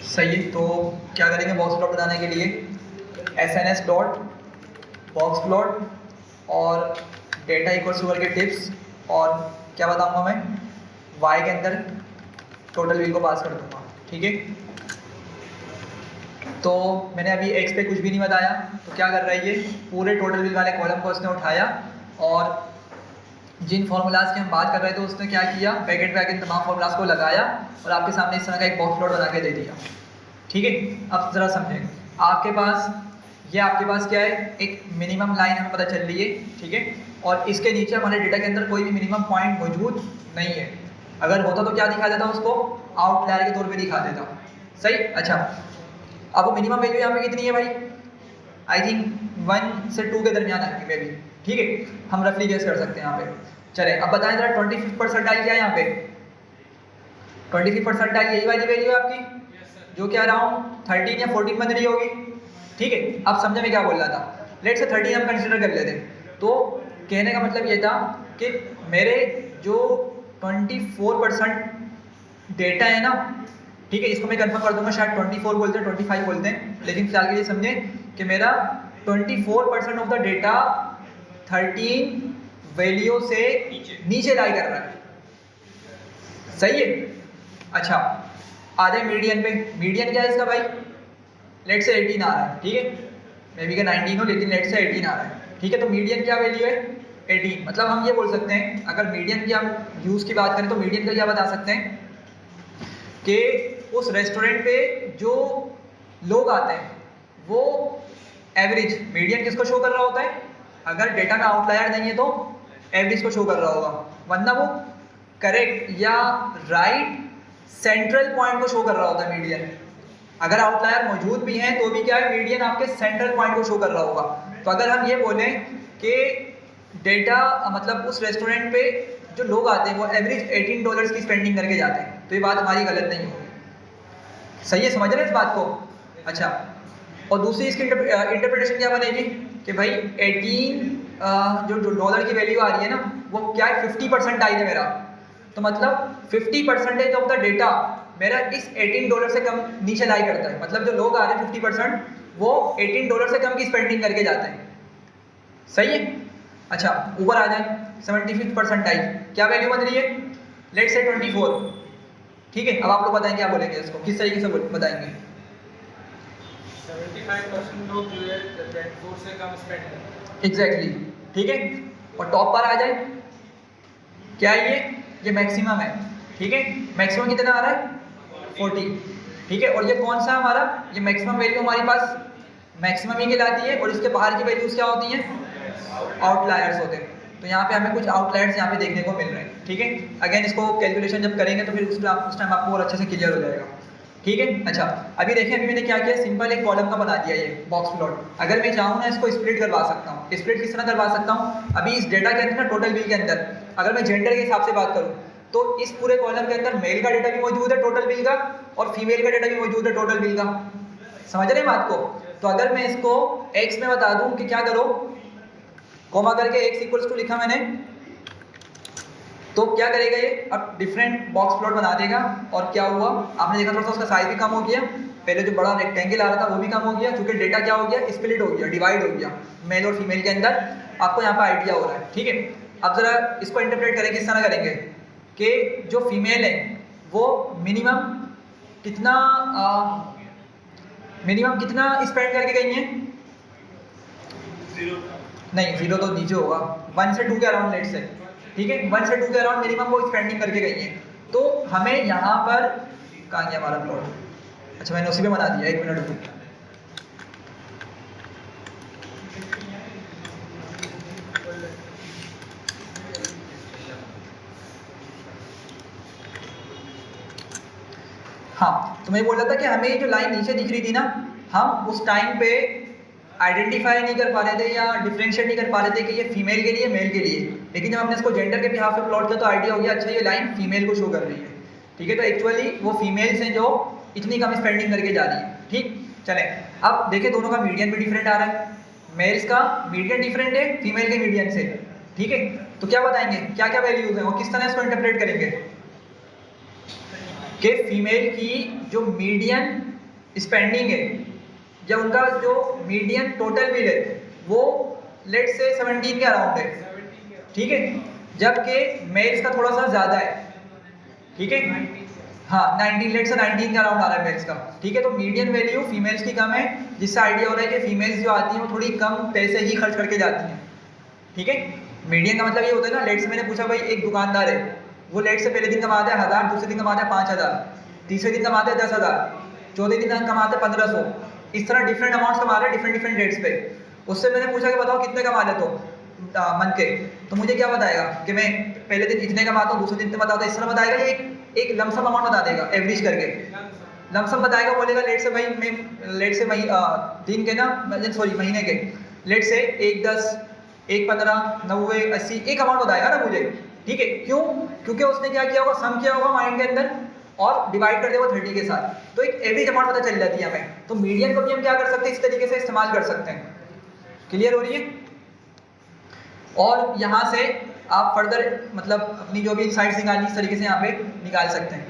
सही है, तो क्या करेंगे बॉक्स प्लॉट बनाने के लिए, SNS डॉट बॉक्स प्लॉट और डेटा इक्वल्स टू के टिप्स, और क्या बताऊंगा मैं, y के अंदर टोटल बिल को पास कर दूंगा, ठीक है। तो मैंने अभी x पे कुछ भी नहीं बताया, तो क्या कर रहा है, ये पूरे टोटल बिल वाले कॉलम को उसने उठाया और जिन फार्मूलाज की हम बात कर रहे थे उसने क्या किया, ब्रैकेट पे आके तमाम फार्मूलाज को लगाया और आपके सामने इस तरह का एक बॉक्स प्लॉट बना के दे दिया, ठीक है। अब ज़रा समझें, आपके पास क्या है, एक मिनिमम लाइन हमें पता चल रही है, ठीक है, और इसके नीचे हमारे डेटा के अंदर कोई भी मिनिमम पॉइंट मौजूद नहीं है। अगर होता तो क्या दिखा देता, उसको आउटलायर के तौर पे दिखा देता, सही। अच्छा, अब वो मिनिमम वैल्यू यहाँ पे कितनी है भाई, आई थिंक 1 से 2 के दरमियान आएगी मे बी, ठीक है, हम रफली गेस कर सकते हैं यहाँ पे। चले अब बताएं जरा 25 परसेंटाइल क्या है यहाँ पे, 25 परसेंटाइल यही वाली वैल्यू है आपकी, जो क्या रहा हूँ 13 या 14 बन रही होगी, ठीक है। अब समझे मैं क्या बोल रहा था, लेट से 13 हम कंसिडर कर लेते, तो कहने का मतलब ये था कि मेरे जो 24% डेटा है ना, ठीक है, इसको मैं कंफर्म कर दूंगा, शायद 24 बोलते हैं, 25 बोलते हैं, लेकिन फिलहाल के लिए समझें कि मेरा 24% ऑफ द डेटा 13 वैल्यू से नीचे लाई कर रहा है, सही है। अच्छा, आ जाए मीडियन पे, मीडियन क्या है इसका भाई, लेट से 18 आ रहा है, ठीक है, मे बी का 19 हो, लेकिन लेट से 18 आ रहा है, ठीक है। तो मीडियन क्या वैल्यू है, 18, मतलब हम ये बोल सकते हैं, अगर मीडियन की हम यूज़ की बात करें तो मीडियन का क्या बता सकते हैं कि उस रेस्टोरेंट पे जो लोग आते हैं वो एवरेज, मीडियन किसको शो कर रहा होता है, अगर डेटा में आउटलायर नहीं है तो एवरेज को शो कर रहा होगा, वरना वो करेक्ट या राइट सेंट्रल पॉइंट को शो कर रहा होता है मीडियन। अगर आउटलायर मौजूद भी हैं तो भी क्या है, मीडियन आपके सेंट्रल पॉइंट को शो कर रहा होगा। तो अगर हम ये बोलें कि डेटा मतलब उस रेस्टोरेंट पे जो लोग आते हैं वो एवरेज $18 की स्पेंडिंग करके जाते हैं, तो ये बात हमारी गलत नहीं होगी। सही है, समझ रहे हैं इस बात को? अच्छा, और दूसरी इसकी इंटरप्रिटेशन क्या बनेगी कि भाई 18 जो डॉलर की वैल्यू आ रही है ना, वो क्या है 50% आई है मेरा, तो मतलब 50% ऑफ द डेटा मेरा इस 18 डॉलर से कम नीचे लाई करता है। मतलब जो लोग आ रहे हैं 50% वो 18 डॉलर से कम की स्पेंडिंग करके जाते हैं। सही है? अच्छा, ऊपर आ जाए 75th परसेंटाइल, क्या वैल्यू बन रही है? Let's say 24। ठीक है, अब आप लोग बताएंगे, क्या बोलेंगे इसको, किस तरीके से बताएंगे? 75% लोग जो है 24 से कम स्पेंड करते हैं। एग्जैक्टली, ठीक है। और टॉप पर आ जाए, क्या है ये मैक्सिमम है। ठीक है, मैक्सिमम कितना आ रहा है? 40। ठीक है, और ये कौन सा हमारा, ये मैक्सिमम वैल्यू हमारे पास मैक्सिमम ही कहलाती है, और इसके बाहर की वैल्यूज क्या होती हैं? आउटलायर्स होते हैं। तो यहाँ पे हमें कुछ आउटलायर्स यहाँ पे देखने को मिल रहे हैं। ठीक है, अगेन इसको कैलकुलेशन जब करेंगे तो फिर उस टाइम आपको और अच्छे से क्लियर हो जाएगा। ठीक है, अच्छा अभी देखें, अभी मैंने क्या किया, सिंपल एक कॉलम का बना दिया ये बॉक्स प्लॉट। अगर मैं चाहूँ ना इसको स्प्लिट करवा सकता हूँ। स्प्लिट किस तरह करवा सकता हूँ? अभी इस डेटा के अंदर ना टोटल बिल के अंदर अगर मैं जेंडर के हिसाब से बात करूँ तो इस पूरे कॉलम के अंदर मेल का डेटा भी मौजूद है टोटल बिल का, और फीमेल का डेटा भी मौजूद है टोटल बिल का। समझ रहे हैं बात को? तो अगर मैं इसको x में बता दूं कि क्या करो, कॉमा करके x इक्वल्स टू लिखा मैंने, तो क्या करेगा ये? अब डिफरेंट बॉक्स प्लॉट बना देगा। और क्या हुआ, आपने देखा थोड़ा सा उसका साइज भी कम हो गया, पहले जो बड़ा रेक्टेंगल आ रहा था वो भी कम हो गया, क्योंकि डेटा क्या हो गया? स्प्लिट हो गया, डिवाइड हो गया मेल और फीमेल के अंदर। आपको यहाँ पर आइडिया हो रहा है। ठीक है, अब जरा इसको इंटरप्रेट करें, किस तरह करेंगे कि जो फीमेल है वो मिनिमम कितना स्पेंड करके गई है? नहीं, 0 तो नीचे होगा, 1 से 2 के अराउंड लेट से। ठीक है, 1 से 2 के अराउंड मिनिमम वो स्पेंडिंग करके गई है। तो हमें यहाँ पर कहाँ गया हमारा प्लॉट? अच्छा, मैंने उसी पे बना दिया, 1 मिनट रुको। हाँ, तो मैं बोल रहा था कि हमें ये जो लाइन नीचे दिख रही थी ना, हम उस टाइम पे आइडेंटिफाई नहीं कर पा रहे थे या डिफरेंशिएट नहीं कर पा रहे थे कि ये फीमेल के लिए मेल के लिए। लेकिन जब हमने इसको जेंडर के बिहाफ पे प्लॉट किया तो आइडिया हो गया, अच्छा ये लाइन फीमेल को शो कर रही है। ठीक है, तो एक्चुअली वो फीमेल्स हैं जो इतनी कम स्पेंडिंग करके जा रही है। ठीक, चलें अब देखें, दोनों का मीडियन भी डिफरेंट आ रहा है। मेल्स का मीडियन डिफरेंट है फीमेल के मीडियन से। ठीक है, तो क्या बताएंगे, क्या क्या वैल्यूज हैं और किस तरह इसको इंटरप्रेट करेंगे कि फीमेल की जो मीडियन स्पेंडिंग है या उनका जो मीडियन टोटल बिल है वो लेट से 17 के अराउंड है। ठीक है, जबकि मेल्स का थोड़ा सा ज़्यादा है। ठीक है, हाँ 19 लेट से 19 के अराउंड आ रहा है मेल्स का। ठीक है, तो मीडियन वैल्यू फीमेल्स की कम है, जिससे आइडिया हो रहा है कि फीमेल्स जो आती हैं वो थोड़ी कम पैसे ही खर्च करके जाती हैं। ठीक है, मीडियन का मतलब ये होता है ना, लेट से मैंने पूछा भाई एक दुकानदार है, वो लेट से पहले दिन कमाता है 1000, दूसरे दिन कमाता है 5000, तीसरे दिन कमाते हैं 10,000, चौथे दिन कमाते हैं 1500। इस तरह डिफरेंट अमाउंट्स कमा रहे हैं डिफरेंट डेट्स पे। उससे मैंने पूछा कि बताओ कितने कमा लेते हो मंथ के, तो मुझे क्या बताएगा कि मैं पहले दिन इतने कमाता हूँ, दूसरे दिन इतने बताता हूँ। इस तरह बताएगा, ये एक लमसम अमाउंट बता देगा, एवरेज करके लमसम बताएगा। बोलेगा लेट से भाई मैं लेट से दिन के ना सॉरी महीने के लेट से 1 10 1 15 90 80 एक अमाउंट बताएगा ना मुझे। ठीक है, क्यों? क्योंकि उसने क्या किया होगा, सम किया होगा माइंड के अंदर और डिवाइड कर देगा 30 के साथ, तो एक एवरेज अमाउंट पता चल जाती है हमें। तो मीडियन को भी हम क्या कर सकते हैं, इस तरीके से इस्तेमाल कर सकते हैं। क्लियर हो रही है? और यहाँ से आप फर्दर मतलब अपनी जो भी इनसाइट्स निकालनी इस तरीके से यहाँ पे निकाल सकते हैं।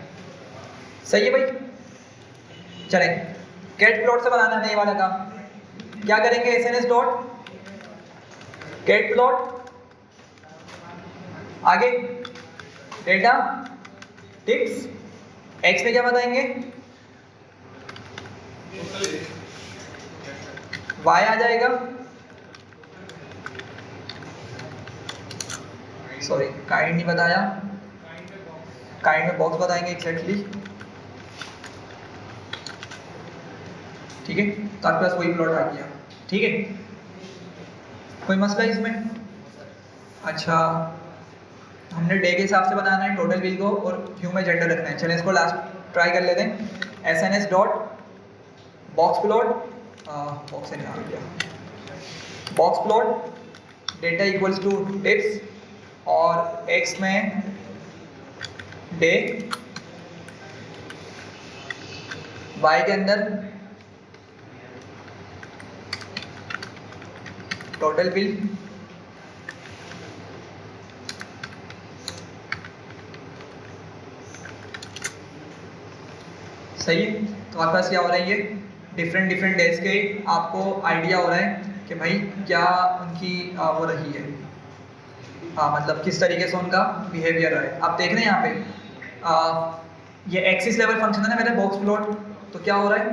सही है भाई? चलें, कैट प्लॉट से बनाना है ये वाला काम। क्या करेंगे, SNS डॉट कैट प्लॉट, आगे डेटा टिप्स, एक्स में क्या बताएंगे, वाई आ जाएगा, सॉरी काइंड नहीं बताया, काइंड में बॉक्स बताएंगे एक्जैक्टली। ठीक है, तो आपके पास वही प्लॉट आ गया। ठीक है, कोई मसला इसमें? अच्छा, हमने डे के हिसाब से बनाना है टोटल बिल को और क्यू में जेंडर रखना है। चलें इसको लास्ट ट्राई कर लेते हैं। SNS dot box plot, box से निकाल दिया, box plot data equals to tips और एक्स में डे वाई के अंदर टोटल बिल सही है। तो आपके पास क्या हो रहा है, ये डिफरेंट डेज के आपको आइडिया हो रहा है कि भाई क्या उनकी वो रही है, मतलब किस तरीके से उनका बिहेवियर रहा है। आप देख रहे हैं यहाँ पे ये एक्सिस लेवल फंक्शन है ना मेरे बॉक्स प्लॉट, तो क्या हो रहा है,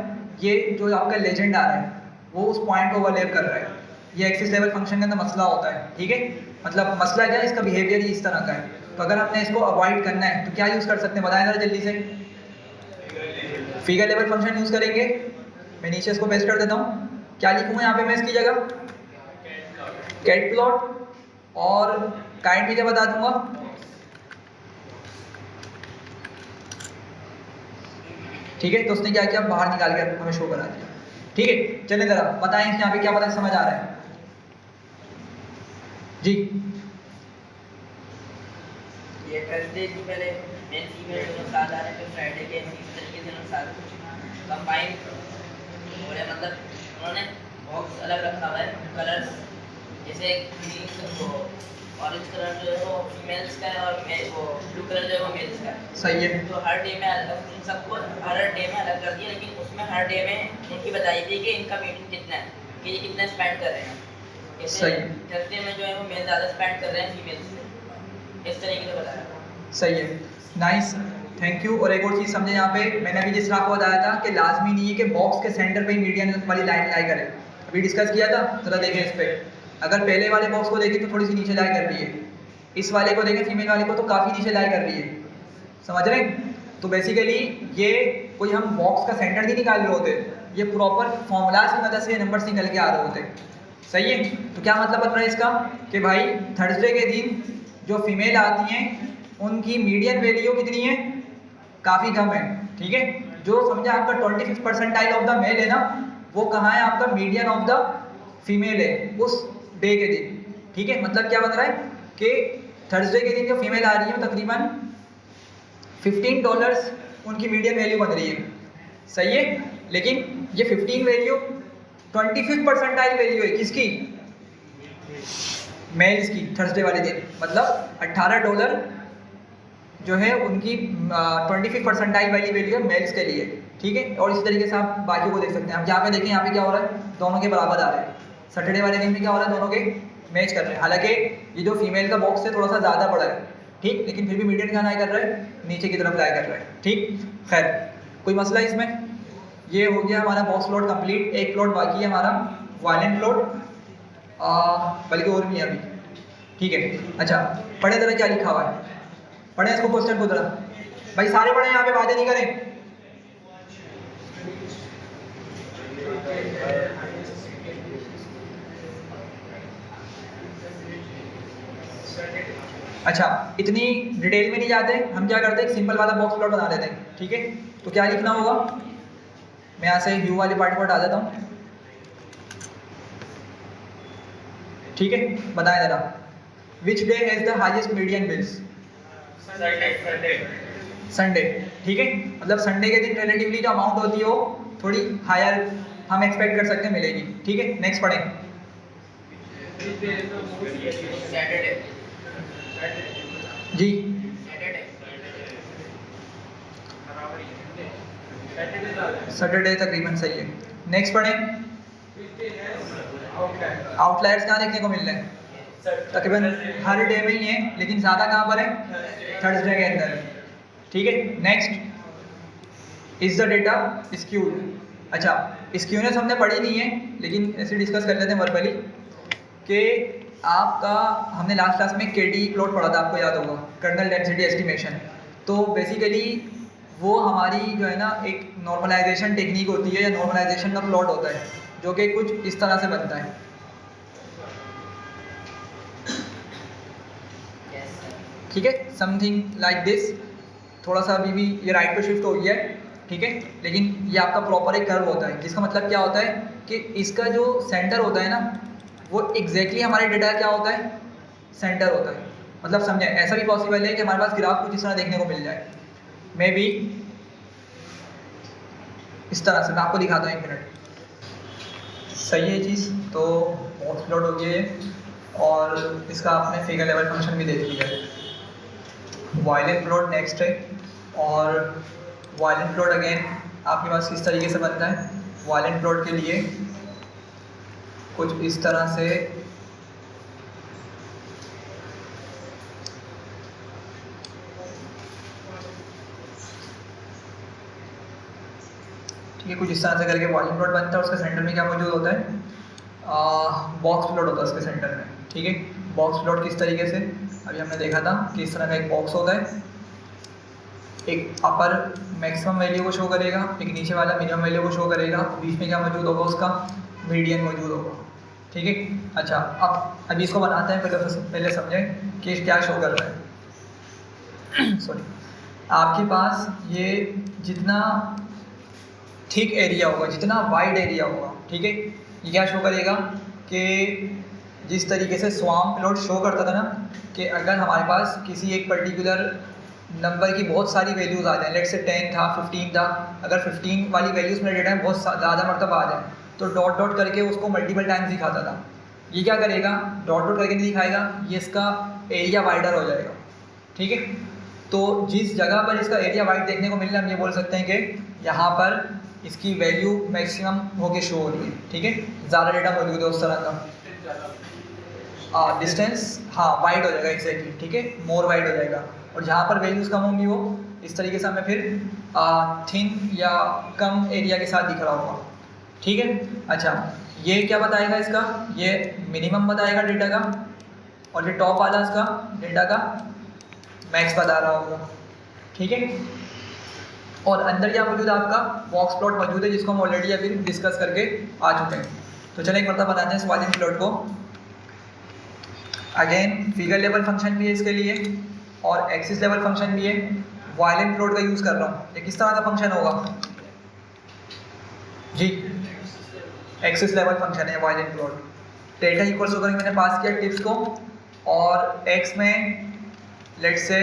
ये जो आपका लेजेंड आ रहा है वो उस पॉइंट को ओवरलैप कर रहा है। ये एक्सिस लेवल फंक्शन के अंदर मसला होता है, ठीक है। मतलब मसला क्या है, इसका बिहेवियर ही इस तरह का है। तो अगर आपने इसको अवॉइड करना है तो क्या यूज़ कर सकते हैं, बताएं जरा जल्दी से। फिगर लेवल फंक्शन यूज़ करेंगे। मैं नीचे इसको पेस्ट कर देता हूँ। क्या लिखूँ यहाँ पे मैं इसकी जगह, कैट प्लॉट, और काइंड भी क्या बता दूंगा, ठीक है। तो उसने क्या किया, बाहर निकाल कर हमें शो करा दिया, ठीक है। चलिए जरा बताएं यहाँ पे क्या पता समझ आ रहा है जी। ये थर्सडे की पहले मेल फीमेल दोनों साथ आ रहे हैं, फ्राइडे के इस तरीके से दोनों साथ कंबाइन हो रहे, मतलब उन्होंने बॉक्स अलग रखा हुआ है, कलर्स जैसे ग्रीन ऑरेंज कलर जो है वो फीमेल्स का है और वो ब्लू कलर जो है वो मेल्स का है। सही है। तो हर डे में अलग, इन सबको हर डे में अलग कर दिया, लेकिन उसमें हर डे में उनकी बताई थी कि इनका मीटिंग कितना है, कि ये कितना स्पेंड कर रहे हैं। जैसे सही। थर्सडे में जो है वो मेल ज़्यादा स्पेंड कर रहे हैं फीमेल्स से, इस तरीके से बताया। सही है, नाइस, थैंक यू। और एक और चीज़ समझे यहाँ पे, मैंने अभी जिस तरह आपको बताया था कि लाजमी नहीं है कि बॉक्स के सेंटर पे ही मीडियन वाली लाइन लाई करे। अभी डिस्कस किया था, जरा देखें इस पर। अगर पहले वाले बॉक्स को देखें तो थोड़ी सी नीचे लाई कर रही है, इस वाले को देखें फीमेल वाले को तो काफ़ी नीचे लाई कर रही है, समझ रहे हैं। तो बेसिकली ये कोई हम बॉक्स का सेंटर नहीं निकाल रहे होते, ये प्रॉपर फॉर्मूलाज की मदद से नंबर्स निकल के आ रहे होते, सही है। तो क्या मतलब बन रहा है इसका कि भाई थर्सडे के दिन जो फीमेल आती हैं उनकी मीडियन वैल्यू कितनी है, काफ़ी कम है, ठीक है। जो समझे आपका 25th percentile of the mail है ना, वो कहाँ है, आपका मीडियन ऑफ द फीमेल है उस डे के दिन, ठीक है। मतलब क्या बन रहा है कि थर्सडे के दिन जो फीमेल आ रही है तकरीबन $15 उनकी मीडियन वैल्यू बन रही है, सही है। लेकिन ये 15 वैल्यू 25th परसेंटाइल वैल्यू है किसकी, मेल्स की, थर्सडे वाले दिन। मतलब $18 जो है उनकी 25th परसेंटाइल वाली वैल्यू है मेल्स के लिए, ठीक है। और इसी तरीके से आप बाकी को देख सकते हैं। आप यहाँ पे देखें, यहाँ पे क्या हो रहा है, दोनों के बराबर आ रहे हैं। सैटरडे वाले दिन में क्या हो रहा है, दोनों के मैच कर रहे हैं। हालांकि ये जो फीमेल का बॉक्स है थोड़ा सा ज़्यादा बड़ा है, ठीक, लेकिन फिर भी मीडियन कहाँ लाई कर रहा है, नीचे की तरफ लाई कर रहा है, ठीक। खैर कोई मसला इसमें। ये हो गया हमारा बॉक्स प्लॉट कंप्लीट। एक प्लॉट बाकी है हमारा वायलेंट प्लॉट, बल्कि और भी है अभी, ठीक है। अच्छा पढ़े जरा क्या लिखा हुआ है, पढ़े इसको क्वेश्चन को जरा भाई, सारे पढ़े, यहाँ पे बातें नहीं करें। अच्छा इतनी डिटेल में नहीं जाते, हम क्या करते हैं, एक सिंपल वाला बॉक्स प्लॉट बना लेते हैं, ठीक है। तो क्या लिखना होगा, मैं यहाँ से ह्यू वाली पार्ट को हटा देता हूँ, ठीक है। बताएं जरा, which day has the highest median bills, Sunday, ठीक है। मतलब संडे के दिन रिलेटिवली जो अमाउंट होती है वो थोड़ी हायर हम एक्सपेक्ट कर सकते हैं मिलेगी, ठीक है। नेक्स्ट पढ़ें सैटरडे जी, सैटरडे तकरीबन सही है। नेक्स्ट पढ़ें, आउटलायर्स कहाँ देखने को मिल रहे हैं, तकरीबन हर डे में ही है, लेकिन ज़्यादा कहाँ पर है, थर्सडे के अंदर, ठीक है। Next is the data skewed. अच्छा स्क्यूनेस हमने पढ़ी नहीं है, लेकिन ऐसे डिस्कस कर लेते हैं वर्बली कि आपका हमने लास्ट क्लास में केडी प्लॉट पढ़ा था, आपको याद होगा, कर्नल डेंसिटी एस्टिमेशन। तो बेसिकली वो हमारी जो है ना एक नॉर्मलाइजेशन टेक्निक होती है या नॉर्मलाइजेशन का प्लॉट होता है, जो कि कुछ इस तरह से बनता है, ठीक है, समथिंग लाइक दिस। थोड़ा सा अभी भी ये राइट पे शिफ्ट हो गया है, ठीक है, लेकिन ये आपका प्रॉपर एक कर्व होता है, जिसका मतलब क्या होता है कि इसका जो सेंटर होता है ना, वो एग्जैक्टली हमारे डेटा क्या होता है, सेंटर होता है। मतलब समझे, ऐसा भी पॉसिबल है कि हमारे पास ग्राफ कुछ इस तरह देखने को मिल जाए, मे बी इस तरह से। मैं आपको दिखाता हूँ 1 मिनट। सही है चीज़। तो बॉक्स प्लॉट हो गया है और इसका आपने फिगर लेवल फंक्शन भी देख लिया है। वायलेंट प्लॉट नेक्स्ट है, और वायलेंट प्लॉट अगेन आपके पास किस तरीके से बनता है। वायलेंट प्लॉट के लिए कुछ इस तरह से ठीक है, कुछ इस तरह से करके वायलेंट प्लॉट बनता है। उसके सेंटर में क्या मौजूद होता है, बॉक्स प्लॉट होता है उसके सेंटर में। ठीक है, बॉक्स प्लॉट किस तरीके से अभी हमने देखा था कि इस तरह का एक बॉक्स होता है, एक अपर मैक्सिमम वैल्यू को शो करेगा, एक नीचे वाला मिनिमम वैल्यू को शो करेगा, बीच में क्या मौजूद होगा, उसका मीडियन मौजूद होगा। ठीक है, अच्छा अब अभी इसको बनाते हैं, पहले समझें कि क्या शो कर रहा है। सॉरी, आपके पास ये जितना थिक एरिया होगा, जितना वाइड एरिया होगा, ठीक है, ये क्या शो करेगा कि जिस तरीके से स्वाम प्लॉट शो करता था ना, कि अगर हमारे पास किसी एक पर्टिकुलर नंबर की बहुत सारी वैल्यूज़ आ जाएँ, लेट से 10 था, 15 था, अगर 15 वाली वैल्यूज़ मेरे डेटा में बहुत ज़्यादा मरतबा आ जाए तो डॉट डॉट करके उसको मल्टीपल टाइम्स दिखाता था। ये क्या करेगा, डॉट डॉट करके नहीं दिखाएगा, ये इसका एरिया वाइडर हो जाएगा। ठीक है, तो जिस जगह पर इसका एरिया वाइड देखने को मिल रहा है, हम ये बोल सकते हैं कि यहाँ पर इसकी वैल्यू मैक्सिमम होके शो हो रही है। ठीक है, ज़्यादा डेटा मौजूद है उस तरह का। डिस्टेंस हाँ वाइड हो जाएगा, एग्जैक्टली। ठीक है, मोर वाइड हो जाएगा, और जहाँ पर वैल्यूज़ कम होंगी वो इस तरीके से हमें फिर थिन या कम एरिया के साथ दिख रहा होगा। ठीक है, अच्छा ये क्या बताएगा, इसका ये मिनिमम बताएगा डेटा का, और ये टॉप वाला इसका डेटा का मैक्स बता रहा होगा। ठीक है, और अंदर क्या मौजूद है, आपका बॉक्स प्लॉट मौजूद है, जिसको हम ऑलरेडी अभी डिस्कस करके आ चुके हैं। तो चलिए एक मतलब बनाते हैं इस वायलेंट प्लॉट को। अगेन फिगर लेवल फंक्शन भी है इसके लिए, और एक्सिस लेवल फंक्शन भी है। वायलेंट प्लॉट का यूज़ कर रहा हूँ। ये किस तरह का फंक्शन होगा जी, एक्सिस लेवल फंक्शन है वायलेंट प्लॉट। डेटा इक्वल्स होकर मैंने पास किया टिप्स को, और एक्स में लेट्स से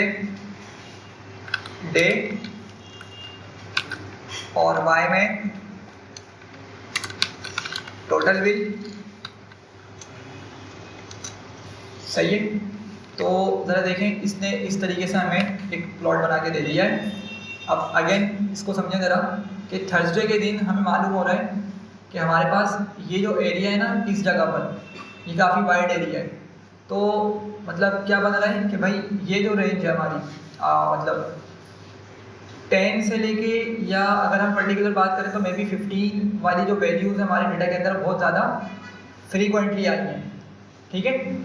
डे, और वाई में टोटल बिल। सही है, तो ज़रा देखें, इसने इस तरीके से हमें एक प्लॉट बना के दे दिया है। अब अगेन इसको समझें ज़रा कि थर्सडे के दिन हमें मालूम हो रहा है कि हमारे पास ये जो एरिया है ना, इस जगह पर ये काफ़ी वाइड एरिया है। तो मतलब क्या बन रहा है कि भाई ये जो रेंज है हमारी मतलब 10 से लेके, या अगर हम पर्टिकुलर बात करें तो मे बी 15 वाली जो वैल्यूज़ है हमारे डेटा के अंदर बहुत ज़्यादा फ्रीक्वेंटली आई हैं। ठीक है,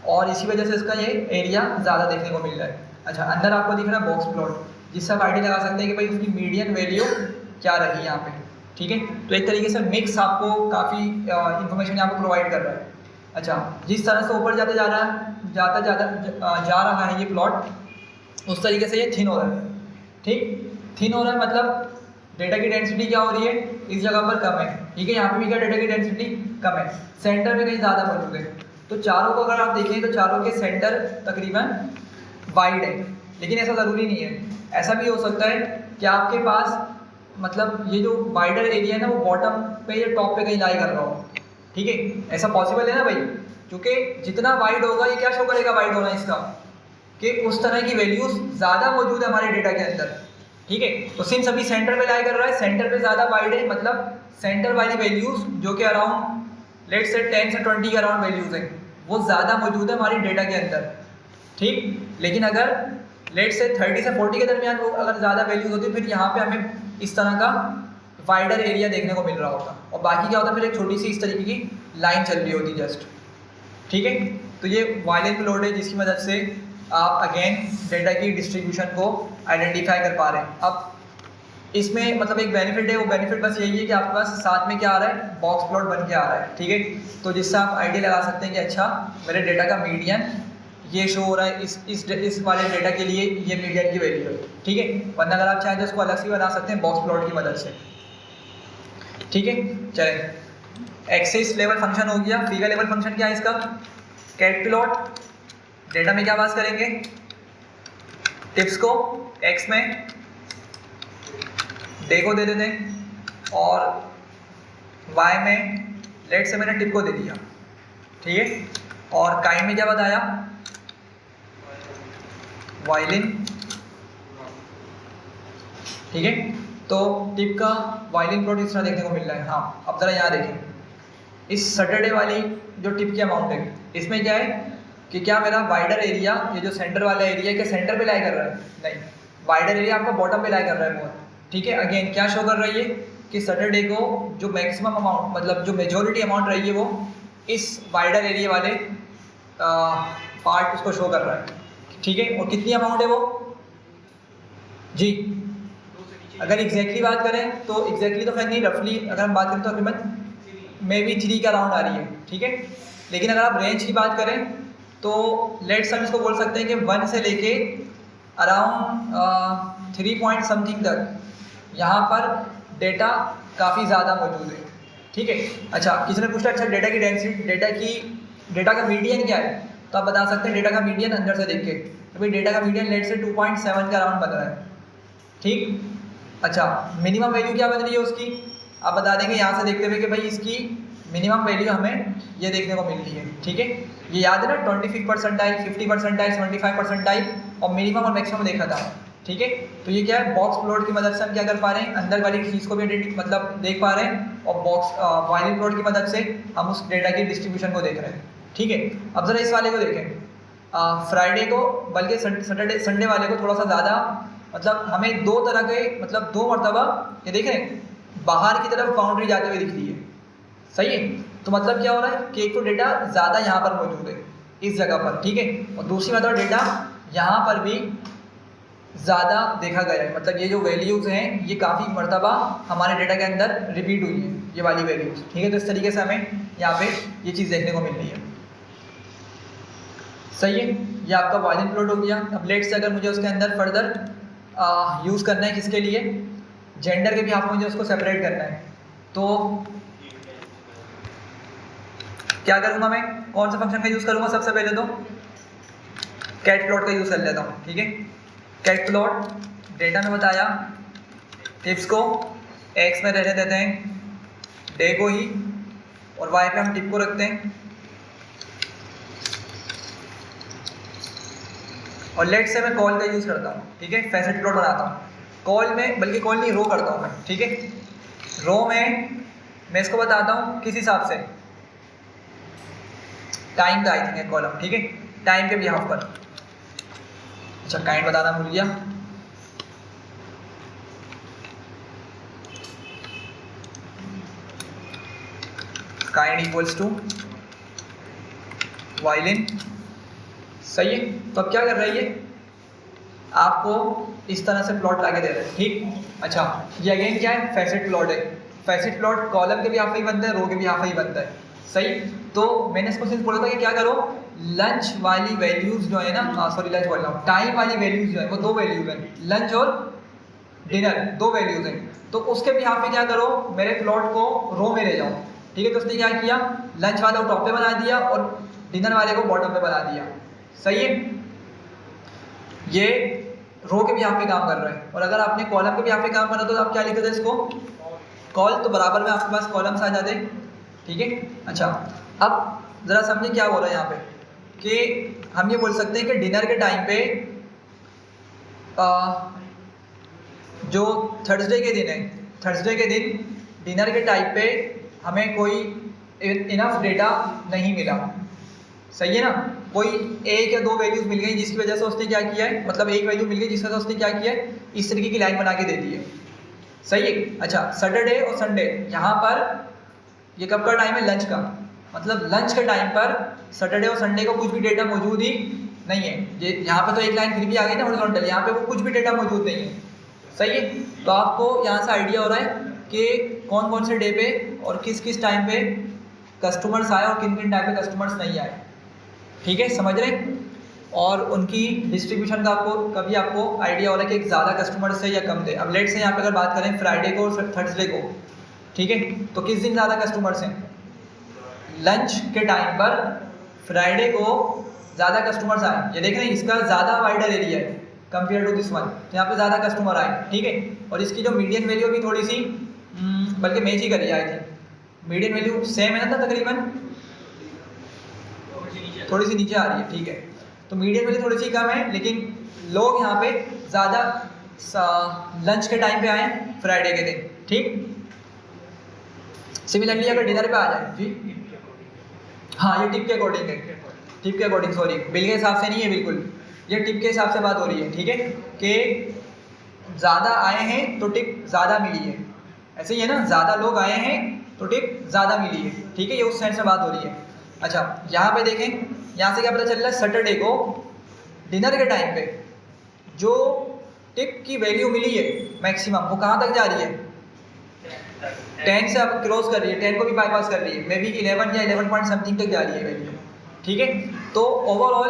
और इसी वजह से इसका ये एरिया ज़्यादा देखने को मिल रहा है। अच्छा, अंदर आपको दिख रहा है बॉक्स प्लॉट, जिससे आप आइडिया लगा सकते हैं कि भाई उसकी मीडियन वैल्यू क्या रही यहाँ पे। ठीक है, तो एक तरीके से मिक्स आपको काफ़ी इन्फॉर्मेशन यहाँ पर प्रोवाइड कर रहा है। अच्छा, जिस तरह से ऊपर जाते जा रहा है जा रहा है ये प्लॉट, उस तरीके से ये थिन हो रहा है। ठीक, थिन हो रहा है मतलब डेटा की डेंसिटी क्या हो रही है, इस जगह पर कम है। ठीक है, यहाँ पे भी क्या डेटा की डेंसिटी कम है, सेंटर में कहीं ज़्यादा मौजूद है। तो चारों को अगर आप देखें तो चारों के सेंटर तकरीबन वाइड है, लेकिन ऐसा ज़रूरी नहीं है। ऐसा भी हो सकता है कि आपके पास मतलब ये जो वाइडर एरिया है ना, वो बॉटम पे या टॉप पे कहीं लाई कर रहा हो। ठीक है, ऐसा पॉसिबल है ना भाई, क्योंकि जितना वाइड होगा ये क्या शो करेगा, वाइड होना इसका, कि उस तरह की वैल्यूज़ ज़्यादा मौजूद है हमारे डेटा के अंदर। ठीक है, तो सिंस अभी सेंटर पे लाई कर रहा है, सेंटर पे ज़्यादा वाइड है, मतलब सेंटर वाली वैल्यूज़ जो कि अराउंड लेट से 10 से 20 के अराउंड वैल्यूज़ हैं, वो ज़्यादा मौजूद है हमारी डेटा के अंदर। ठीक, लेकिन अगर लेट से 30 से 40 के दरमियान वो अगर ज़्यादा वैल्यूज़ होती, फिर यहाँ पे हमें इस तरह का वाइडर एरिया देखने को मिल रहा होता, और बाकी क्या होता, फिर एक छोटी सी इस तरीके की लाइन चल रही होती जस्ट। ठीक है, तो ये वायलेंट प्लॉट है, जिसकी मदद से आप अगेन डेटा की डिस्ट्रीब्यूशन को आइडेंटिफाई कर पा रहे हैं। अब इसमें मतलब एक बेनिफिट है, वो बेनिफिट बस यही है कि आपके पास साथ में क्या आ रहा है, बॉक्स प्लॉट बन के आ रहा है। ठीक है, तो जिससे आप आइडिया लगा सकते हैं कि अच्छा मेरे डेटा का मीडियन ये शो हो रहा है, इस वाले डेटा के लिए ये मीडियन की वैल्यू है। ठीक है, वरना अगर आप चाहें तो इसको अलग से बना सकते हैं बॉक्स प्लॉट की मदद से। ठीक है, चलें, एक्सिस लेवल फंक्शन हो गया। फिगर लेवल फंक्शन क्या है इसका, कैट प्लॉट। डेटा में क्या पास करेंगे, टिप्स को एक्स में, डे को दे देते हैं और वाई में लेट से मैंने टिप को दे दिया, ठीक है। और काइंड में क्या बताया, वायलिन, ठीक है। तो टिप का वायलिन प्लॉट इस तरह देखने को मिल रहा है। हाँ, अब ज़रा यहाँ देखें, इस सैटरडे वाली जो टिप की अमाउंट है, इसमें क्या है कि क्या मेरा वाइडर एरिया, ये जो सेंटर वाला एरिया, क्या सेंटर पे लाई कर रहा है? नहीं, वाइडर एरिया आपको बॉटम पे लाई कर रहा है बहुत, ठीक है। अगेन क्या शो कर रही है कि सैटरडे को जो मैक्सिमम अमाउंट, मतलब जो मेजॉरिटी अमाउंट रही है, वो इस वाइडर एरिया वाले पार्ट उसको शो कर रहा है, ठीक है। और कितनी अमाउंट है वो जी, अगर एग्जैक्टली बात करें तो एग्जैक्टली तो खैर नहीं, रफली अगर हम बात करें तो तकरीबन मे बी 3 का राउंड आ रही है, ठीक है। लेकिन अगर आप रेंज की बात करें तो लेट्स हम इसको बोल सकते हैं कि 1 से लेके अराउंड 3 पॉइंट समथिंग तक यहाँ पर डेटा काफ़ी ज़्यादा मौजूद है, ठीक है। अच्छा, किसी ने पूछा अच्छा डेटा की डेंसिटी, डेटा का मीडियन क्या है, तो आप बता सकते हैं डेटा का मीडियन अंदर से देख के, तो भाई डेटा का मीडियन लेट से 2.7 का राउंड बन रहा है, ठीक। अच्छा, मिनिमम वैल्यू क्या बन रही है उसकी, आप बता देंगे यहाँ से देखते हुए कि भाई इसकी मिनिमम वैल्यू हमें ये देखने को मिल रही है, ठीक है। ये याद है ना, 25 परसेंटाइल, 50 परसेंटाइल, 75 परसेंटाइल और मिनिमम और मैक्सिमम देखा था, ठीक है। तो ये क्या है, बॉक्स प्लॉट की मदद से हम क्या कर पा रहे हैं, अंदर वाली चीज़ को भी मतलब देख पा रहे हैं, और बॉक्स वायलिन प्लॉट की मदद से हम उस डेटा की डिस्ट्रीब्यूशन को देख रहे हैं, ठीक है। अब ज़रा इस वाले को देखें, फ्राइडे को, बल्कि सैटरडे संडे वाले को थोड़ा सा ज़्यादा, मतलब हमें दो तरह के, मतलब 2 मरतबा ये देख रहे हैं, बाहर की तरफ बाउंड्री जाते हुए दिख रही है, सही है। तो मतलब क्या हो रहा है कि एक तो डेटा ज़्यादा यहाँ पर मौजूद है इस जगह पर, ठीक है, और दूसरी मतलब डेटा यहाँ पर भी ज़्यादा देखा गया है, मतलब ये जो वैल्यूज़ हैं ये काफ़ी मरतबा हमारे डेटा के अंदर रिपीट हुई है, ये वाली वैल्यूज़, ठीक है। तो इस तरीके से हमें यहाँ पे ये चीज़ देखने को मिल रही है, सही है। ये आपका वायलिन प्लॉट हो गया। अब लेट से अगर मुझे उसके अंदर फर्दर यूज़ करना है, किसके लिए, जेंडर के भी आपको मुझे उसको सेपरेट करना है, तो क्या करूँगा मैं, कौन सा फंक्शन का यूज़ करूँगा, सबसे पहले तो कैट प्लॉट का यूज़ कर लेता हूँ, ठीक है। कैट प्लॉट डेटा में बताया, टिप्स को एक्स में रहने देते हैं, डे को ही, और वाई पे हम टिप को रखते हैं, और लेट से मैं कॉल का यूज़ करता हूँ, ठीक है। फैसेट प्लॉट बनाता हूँ कॉल में, बल्कि कॉल नहीं, रो करता हूँ मैं, ठीक है। रो में मैं इसको बताता हूँ किस हिसाब से, टाइम का आई थिंक है कॉलम, ठीक है, टाइम के बिहाफ पर। अच्छा, काइंड बताना भूल गया, काइंड इक्वल्स टू वायलिन, सही है। तो अब क्या कर रही है, आपको इस तरह से प्लॉट लाके दे रहे हैं, ठीक। अच्छा, ये अगेन क्या है, फैसेट प्लॉट है। फैसेट प्लॉट कॉलम के भी हाफ ही बनता है, रो के भी हाफ ही बनता है, सही। तो मैंने इसको सिर्फ बोला था कि क्या करो, लंच वाली वैल्यूज़ जो है ना, सॉरी लंच बोल रहा हूँ, टाइम वाली वैल्यूज़ जो है वो 2 वैल्यूज़ हैं, लंच और डिनर 2 वैल्यूज़ हैं। तो उसके भी हाफ में क्या करो, मेरे प्लॉट को रो में ले जाओ, ठीक है। तो उसने क्या किया, लंच वाला को टॉप पे बना दिया और डिनर वाले को बॉटम पे बना दिया, सही है। ये रो के भी यहाँ पे काम कर रहा है, और अगर आपने कॉलम के भी यहाँ पे काम करना तो आप क्या लिखते थे इसको, कॉल, तो बराबर में आपके पास कॉलम्स आ जाते, ठीक है। अच्छा, अब ज़रा समझे क्या हो रहा है यहाँ पे, कि हम ये बोल सकते हैं कि डिनर के टाइम पे जो थर्सडे के दिन है, थर्सडे के दिन डिनर के टाइम पे हमें कोई इनफ डेटा नहीं मिला, सही है ना। कोई 1 या 2 वैल्यूज़ मिल गई जिसकी वजह से उसने क्या किया है, मतलब 1 वैल्यू मिल गई जिसकी वजह से उसने क्या किया है, इस तरीके की लाइन बना के दे दी है, सही है। अच्छा, सैटरडे और संडे, यहाँ पर ये कब का टाइम है, लंच का, मतलब लंच के टाइम पर सैटरडे और संडे को कुछ भी डेटा मौजूद ही नहीं है। ये यहाँ पर तो एक लाइन फिर भी आ गई ना हॉरिजॉन्टल, यहाँ पे वो कुछ भी डेटा मौजूद नहीं है, सही है। तो आपको यहाँ से आइडिया हो रहा है कि कौन कौन से डे पे और किस किस टाइम पे कस्टमर्स आए और किन किन टाइम पे कस्टमर्स नहीं आए, ठीक है, समझ रहे हैं। और उनकी डिस्ट्रीब्यूशन का कभी आपको आइडिया हो रहा है कि ज़्यादा कस्टमर्स है या कम थे। अब लेट से यहाँ पे अगर बात करें फ्राइडे को और थर्सडे को, ठीक है, तो किस दिन ज़्यादा कस्टमर्स हैं, लंच के टाइम पर फ्राइडे को ज़्यादा कस्टमर्स आए। ये देख रहे हैं, इसका ज़्यादा वाइडर एरिया है कंपेयर टू दिस वन, तो यहाँ पे ज़्यादा कस्टमर आए, ठीक है। और इसकी जो मीडियन वैल्यू भी थोड़ी सी बल्कि मैच ही करी I think. Median value same है ना तकरीबन, थोड़ी सी नीचे आ रही है, ठीक है। तो मीडियन वैल्यू थोड़ी सी कम है, लेकिन लोग यहाँ पे ज़्यादा लंच के टाइम पे आए फ्राइडे के दिन, ठीक। सिमिलरली अगर डिनर पे आ जाए जी, हाँ ये टिप के अकॉर्डिंग है, टिप के अकॉर्डिंग, सॉरी बिल के हिसाब से नहीं है बिल्कुल, ये टिप के हिसाब से बात हो रही है, ठीक है, कि ज़्यादा आए हैं तो टिप ज़्यादा मिली है, ऐसे ही है ना, ज़्यादा लोग आए हैं तो टिप ज़्यादा मिली है, ठीक है, ये उस सेंस में बात हो रही है। अच्छा यहाँ पे देखें, यहाँ से क्या पता चल रहा है, सैटरडे को डिनर के टाइम पे जो टिप की वैल्यू मिली है मैक्सिमम, वो कहाँ तक जा रही है, 10 से अब क्रॉस कर रही है, 10 को भी बाईपास कर रही है, मे बी 11 या 11 पॉइंट समथिंग तक जा रही है वैल्यू, ठीक है। तो ओवरऑल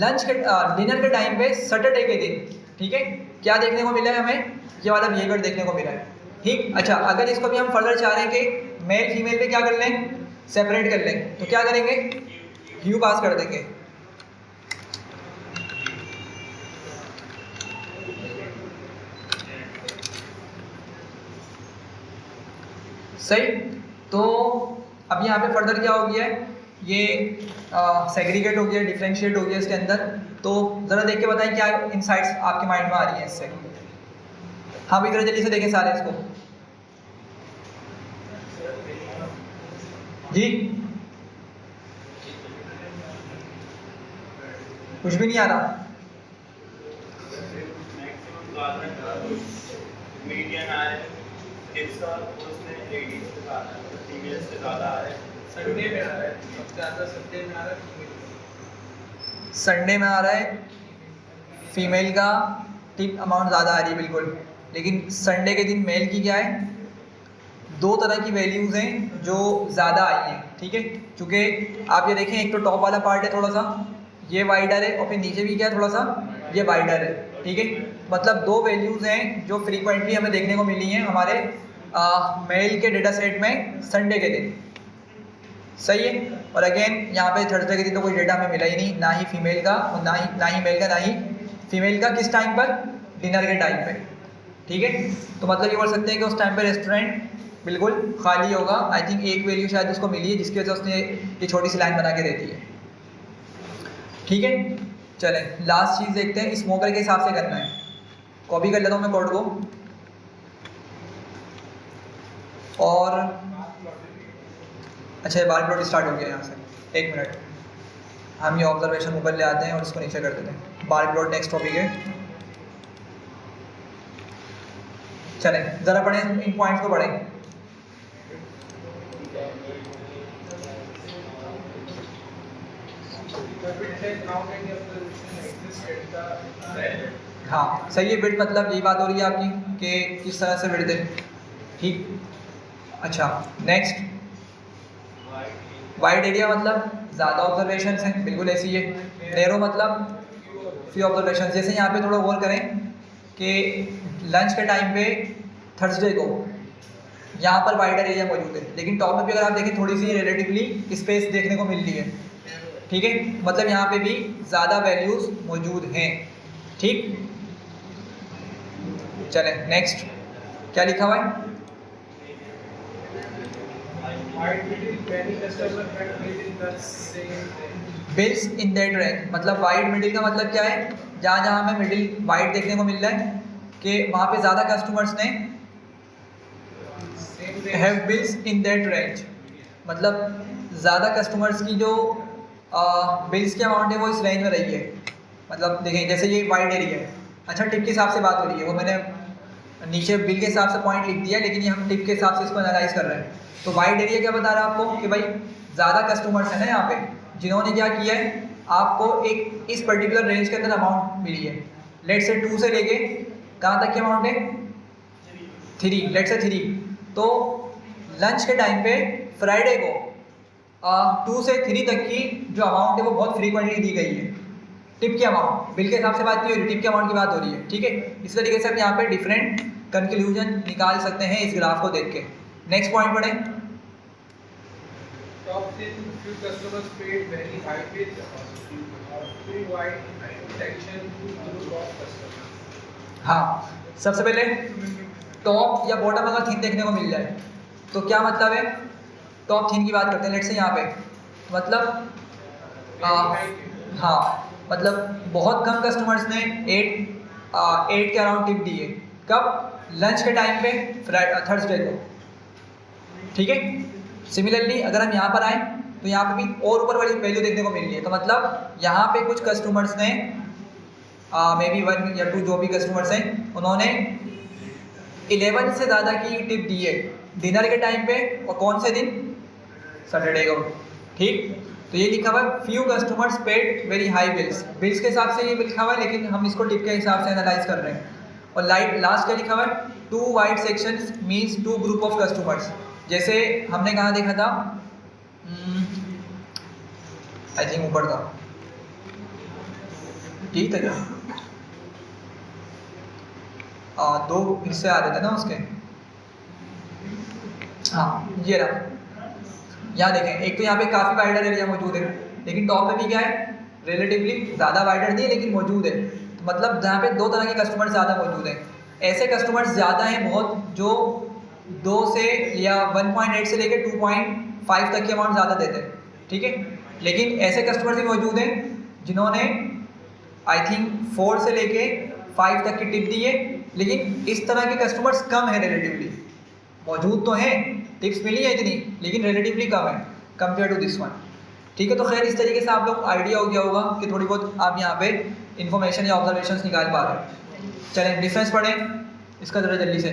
लंच के डिनर के टाइम पे सैटरडे के दिन, ठीक है, क्या देखने को मिला है हमें, ये वाला बिहेवियर देखने को मिला है, ठीक। अच्छा अगर इसको भी हम फर्दर चाह रहे हैं कि मेल फीमेल पे क्या कर लें, सेपरेट कर लें, तो क्या करेंगे, ह्यू पास कर देंगे, सही। तो अब यहाँ पे फर्दर क्या हो गया है, ये सेग्रीगेट हो गया, डिफरेंशिएट हो गया इसके अंदर। तो ज़रा देख के बताएं क्या इनसाइट्स आपके माइंड में आ रही हैं इससे। हाँ भी जरा जल्दी से देखें सारे इसको जी, कुछ भी नहीं आ रहा, मीडियन आ रहे हैं, टिप्स का उसमें लेडीज से ज़्यादा है, फीमेल्स से ज़्यादा आ रहा है, संडे में आ रहा है, सबसे ज़्यादा संडे में आ रहा है, संडे में आ रहा है फीमेल का टिप अमाउंट ज़्यादा आ रही है बिल्कुल, लेकिन संडे के दिन मेल की क्या है, दो तरह की वैल्यूज़ हैं जो ज़्यादा आई हैं, ठीक है। चूँकि आप ये देखें, एक तो टॉप वाला पार्ट है थोड़ा सा ये वाइडर है, और फिर नीचे भी क्या है थोड़ा सा ये वाइडर है, ठीक है। मतलब दो वैल्यूज़ हैं जो फ्रीक्वेंटली हमें देखने को मिली हैं हमारे मेल के डेटा सेट में संडे के दिन, सही है। और अगेन यहाँ पे थर्सडे के दिन तो कोई डेटा हमें मिला ही नहीं, ना ही फीमेल का और ना ही मेल का, ना ही फीमेल का, किस टाइम पर, डिनर के टाइम पे, ठीक है। तो मतलब ये बोल सकते हैं कि उस टाइम पे रेस्टोरेंट बिल्कुल खाली होगा। आई थिंक एक वैल्यू शायद उसको मिली है जिसकी वजह से उसने ये छोटी सी लाइन बना के दे दी है, ठीक है। चलें लास्ट चीज़ देखते हैं, स्मोकर के हिसाब से करना है, कॉपी कर लेता हूँ मैं कोड को, और अच्छा ये बार प्लॉट स्टार्ट हो गया यहाँ से, एक मिनट, हम ये ऑब्जर्वेशन ऊपर ले आते हैं और इसको नीचे कर देते हैं। बार प्लॉट नेक्स्ट टॉपिक है, चलें ज़रा पढ़ें, इन पॉइंट्स को पढ़ें। हाँ सही है, विड्थ मतलब यही बात हो रही है आपकी कि किस तरह से विड्थ है, ठीक। अच्छा नेक्स्ट, वाइड एरिया मतलब ज़्यादा ऑब्जर्वेशन हैं, बिल्कुल ऐसी है। नैरो मतलब फ्यू ऑब्जर्वेशन, जैसे यहाँ पे थोड़ा गौर करें कि लंच के टाइम पे थर्सडे को यहाँ पर वाइडर एरिया मौजूद है, लेकिन टॉप में भी अगर आप देखें थोड़ी सी रिलेटिवली स्पेस देखने को मिल रही है, ठीक है। मतलब यहाँ पे भी ज़्यादा वैल्यूज़ मौजूद हैं, ठीक। चलें नेक्स्ट, क्या लिखा हुआ है, बिल्स इन दैट रेंज, मतलब वाइड मिडिल का मतलब क्या है, जहाँ जहाँ हमें मिडिल वाइड देखने को मिल रहा है कि वहाँ पे ज़्यादा कस्टमर्स ने have bills in that range, मतलब ज़्यादा कस्टमर्स की जो बिल्स की अमाउंट है वो इस रेंज में रही है। मतलब देखें जैसे ये वाइड एरिया है, अच्छा टिप के हिसाब से बात हो रही है, वो मैंने नीचे बिल के हिसाब से पॉइंट लिख दिया, लेकिन ये हम टिप के हिसाब से इसको एनालाइज कर रहे हैं। तो वाइड एरिया क्या बता रहा है आपको कि भाई ज़्यादा कस्टमर्स हैं ना यहाँ पे, जिन्होंने क्या किया है, आपको एक इस पर्टिकुलर रेंज के अंदर अमाउंट मिली है। लेट से 2 से लेके कहाँ तक की अमाउंट है, 3, लेट से 3। तो लंच के टाइम पे फ्राइडे को 2 से 3 तक की जो अमाउंट है वो बहुत फ्रीक्वेंटली दी गई है। टिप की अमाउंट बिल के हिसाब से बात नहीं हो रही, टिप की अमाउंट की बात हो रही है, ठीक है। इस तरीके से आप यहाँ पे डिफरेंट कंक्लूजन निकाल सकते हैं इस ग्राफ को देख के। नेक्स्ट पॉइंट पढ़ें, top 10 few customers paid very high bill too wide attention to those top customers. हाँ सबसे पहले टॉप या बॉटम अगर थिन देखने को मिल जाए तो क्या मतलब है, टॉप थिन की बात करते हैं लेट्स से यहाँ पे, मतलब हाँ मतलब बहुत कम कस्टमर्स ने 8 के अराउंड टिप दी है, कब, लंच के टाइम पे थर्सडे को, ठीक है। सिमिलरली अगर हम यहाँ पर आए तो यहाँ पे भी और ऊपर वाली वैल्यू देखने को मिल रही है, तो मतलब यहाँ पे कुछ कस्टमर्स ने मे बी 1 या 2 जो भी कस्टमर्स हैं उन्होंने 11 से ज़्यादा की टिप दी है डिनर के टाइम पे, और कौन से दिन, सैटरडे को, ठीक। तो ये लिखा हुआ है few customers paid very high bills के हिसाब से ये लिखा हुआ है, लेकिन हम इसको टिप के हिसाब से एनालाइज कर रहे हैं। और लास्ट क्या लिखा हुआ है, 2 wide sections means 2 group of customers, जैसे हमने कहाँ देखा था, आई थिंक ऊपर था, ठीक था क्या, 2 हिस्से आ रहे थे ना उसके, हाँ ये रहा, यहाँ देखें, एक तो यहाँ पे काफ़ी वाइडर एरिया मौजूद है, लेकिन टॉप पे भी क्या है, रिलेटिवली ज़्यादा वाइडर नहीं है लेकिन मौजूद है, तो मतलब जहाँ पे 2 तरह के कस्टमर ज़्यादा मौजूद हैं। ऐसे कस्टमर्स ज़्यादा हैं बहुत जो 2 से या 1.8 से लेकर 2.5 तक के अमाउंट ज़्यादा देते हैं, ठीक है। लेकिन ऐसे कस्टमर्स भी मौजूद हैं जिन्होंने आई थिंक 4 से लेके 5 तक की टिप दी है, लेकिन इस तरह के कस्टमर्स कम है रिलेटिवली, मौजूद तो हैं, टिप्स मिली है इतनी, लेकिन रिलेटिवली कम है कंपेयर टू दिस वन, ठीक है। तो खैर इस तरीके से आप लोग आइडिया हो गया होगा कि थोड़ी बहुत आप यहाँ पे इन्फॉर्मेशन या ऑब्जर्वेशंस निकाल पा रहे हैं। चलें डिफरेंस पढ़ें इसका ज़रा जल्दी से।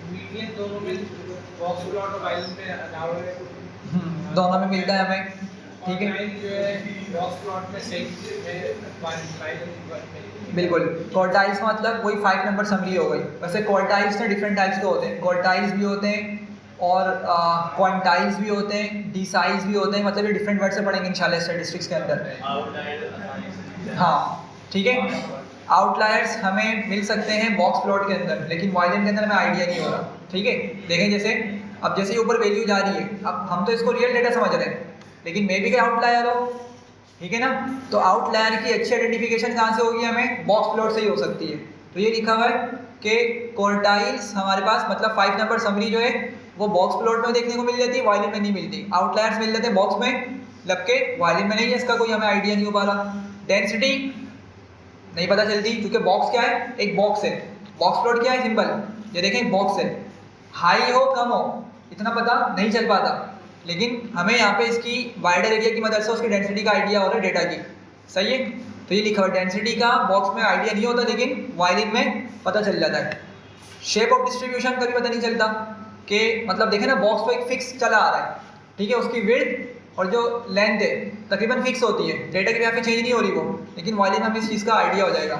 मीडियन दोनों में बॉक्स प्लॉट और वाइल में अलाउ है, दोनों में मिलता है हमें, ठीक है। जो है बॉक्स प्लॉट में सही में वाइल में बिल्कुल, क्वार्टाइल्स मतलब वही 5 नंबर समरी हो गई। वैसे क्वार्टाइल्स में डिफरेंट टाइप्स के होते हैं, क्वार्टाइल्स भी होते हैं और क्वांटाइल्स भी होते हैं, डिसाइल्स भी होते हैं, मतलब ये डिफरेंट वर्ड से पढ़ेंगे इंशाल्लाह स्टैटिस्टिक्स के अंदर। हाँ ठीक है, आउटलायर्स हमें मिल सकते हैं बॉक्स प्लॉट के अंदर, लेकिन वाइलन के अंदर हमें आइडिया नहीं हो रहा, ठीक है। देखें जैसे अब जैसे ऊपर वैल्यू जा रही है, अब हम तो इसको रियल डेटा समझ रहे हैं, लेकिन मे बी क्या आउटलायर हो, ठीक है ना। तो आउटलायर की अच्छी आइडेंटिफिकेशन कहाँ से होगी, हमें बॉक्स प्लॉट से ही हो सकती है। तो ये लिखा हुआ है कि क्वार्टाइल्स हमारे पास मतलब 5 नंबर समरी जो है वो बॉक्स प्लॉट में देखने को मिल जाती है, वायलिन में नहीं मिलती। आउटलायर्स मिल जाते हैं बॉक्स में लग के, वायलिन में नहीं है, इसका कोई हमें आइडिया नहीं हो पा रहा। डेंसिटी नहीं पता चलती क्योंकि बॉक्स क्या है, एक बॉक्स है। बॉक्स प्लॉट क्या है, सिंपल, ये देखें बॉक्स है, हाई हो कम हो इतना पता नहीं चल पाता, लेकिन हमें यहाँ पे इसकी वाइडर एरिया की मदद से उसकी डेंसिटी का आइडिया हो रहा है डेटा की, सही है। तो ये लिखा हुआ डेंसिटी का बॉक्स में आइडिया नहीं होता, लेकिन वायलिन में पता चल जाता है। शेप ऑफ डिस्ट्रीब्यूशन का भी पता नहीं चलता कि मतलब देखें ना बॉक्स को एक फिक्स चला आ रहा है, ठीक है, उसकी विड्थ और जो लेंथ है तकरीबन फिक्स होती है, डेटा के यहाँ पे चेंज नहीं हो रही वो, लेकिन वायलिन में हमें इस चीज़ का आइडिया हो जाएगा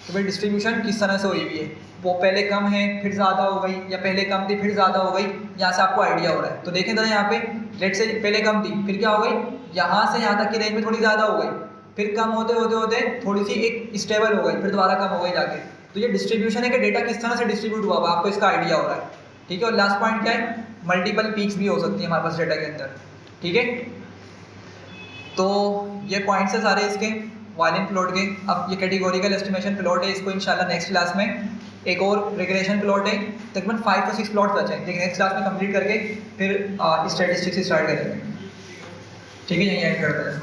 तो भाई डिस्ट्रीब्यूशन किस तरह से हुई हुई है, वो पहले कम है फिर ज़्यादा हो गई या पहले कम थी फिर ज़्यादा हो गई, यहाँ से आपको आइडिया हो रहा है। तो देखें जरा यहाँ पे लेट से पहले कम थी फिर क्या हो गई, यहाँ से यहाँ तक की रेंज में थोड़ी ज़्यादा हो गई, फिर कम होते होते होते थोड़ी सी एक स्टेबल हो गई, फिर दोबारा कम हो गई जाके। तो ये डिस्ट्रीब्यूशन है कि डेटा किस तरह से डिस्ट्रीब्यूट हुआ हुआ आपको इसका आइडिया हो रहा है, ठीक है। और लास्ट पॉइंट क्या है, मल्टीपल पीक्स भी हो सकती है हमारे पास डेटा के अंदर, ठीक है। तो ये पॉइंट्स है सारे इसके वायलिन प्लॉट के। अब ये कैटेगोरिकल एस्टिमेशन प्लॉट है, इसको इंशाल्लाह नेक्स्ट क्लास में एक और रिग्रेशन प्लॉट है, तकरीबन 5 to 6 प्लॉट्स बचे हैं, लेकिन नेक्स्ट क्लास में कंप्लीट करके फिर स्टैटिस्टिक्स स्टार्ट करेंगे, ठीक है। यहीं एंड करते हैं।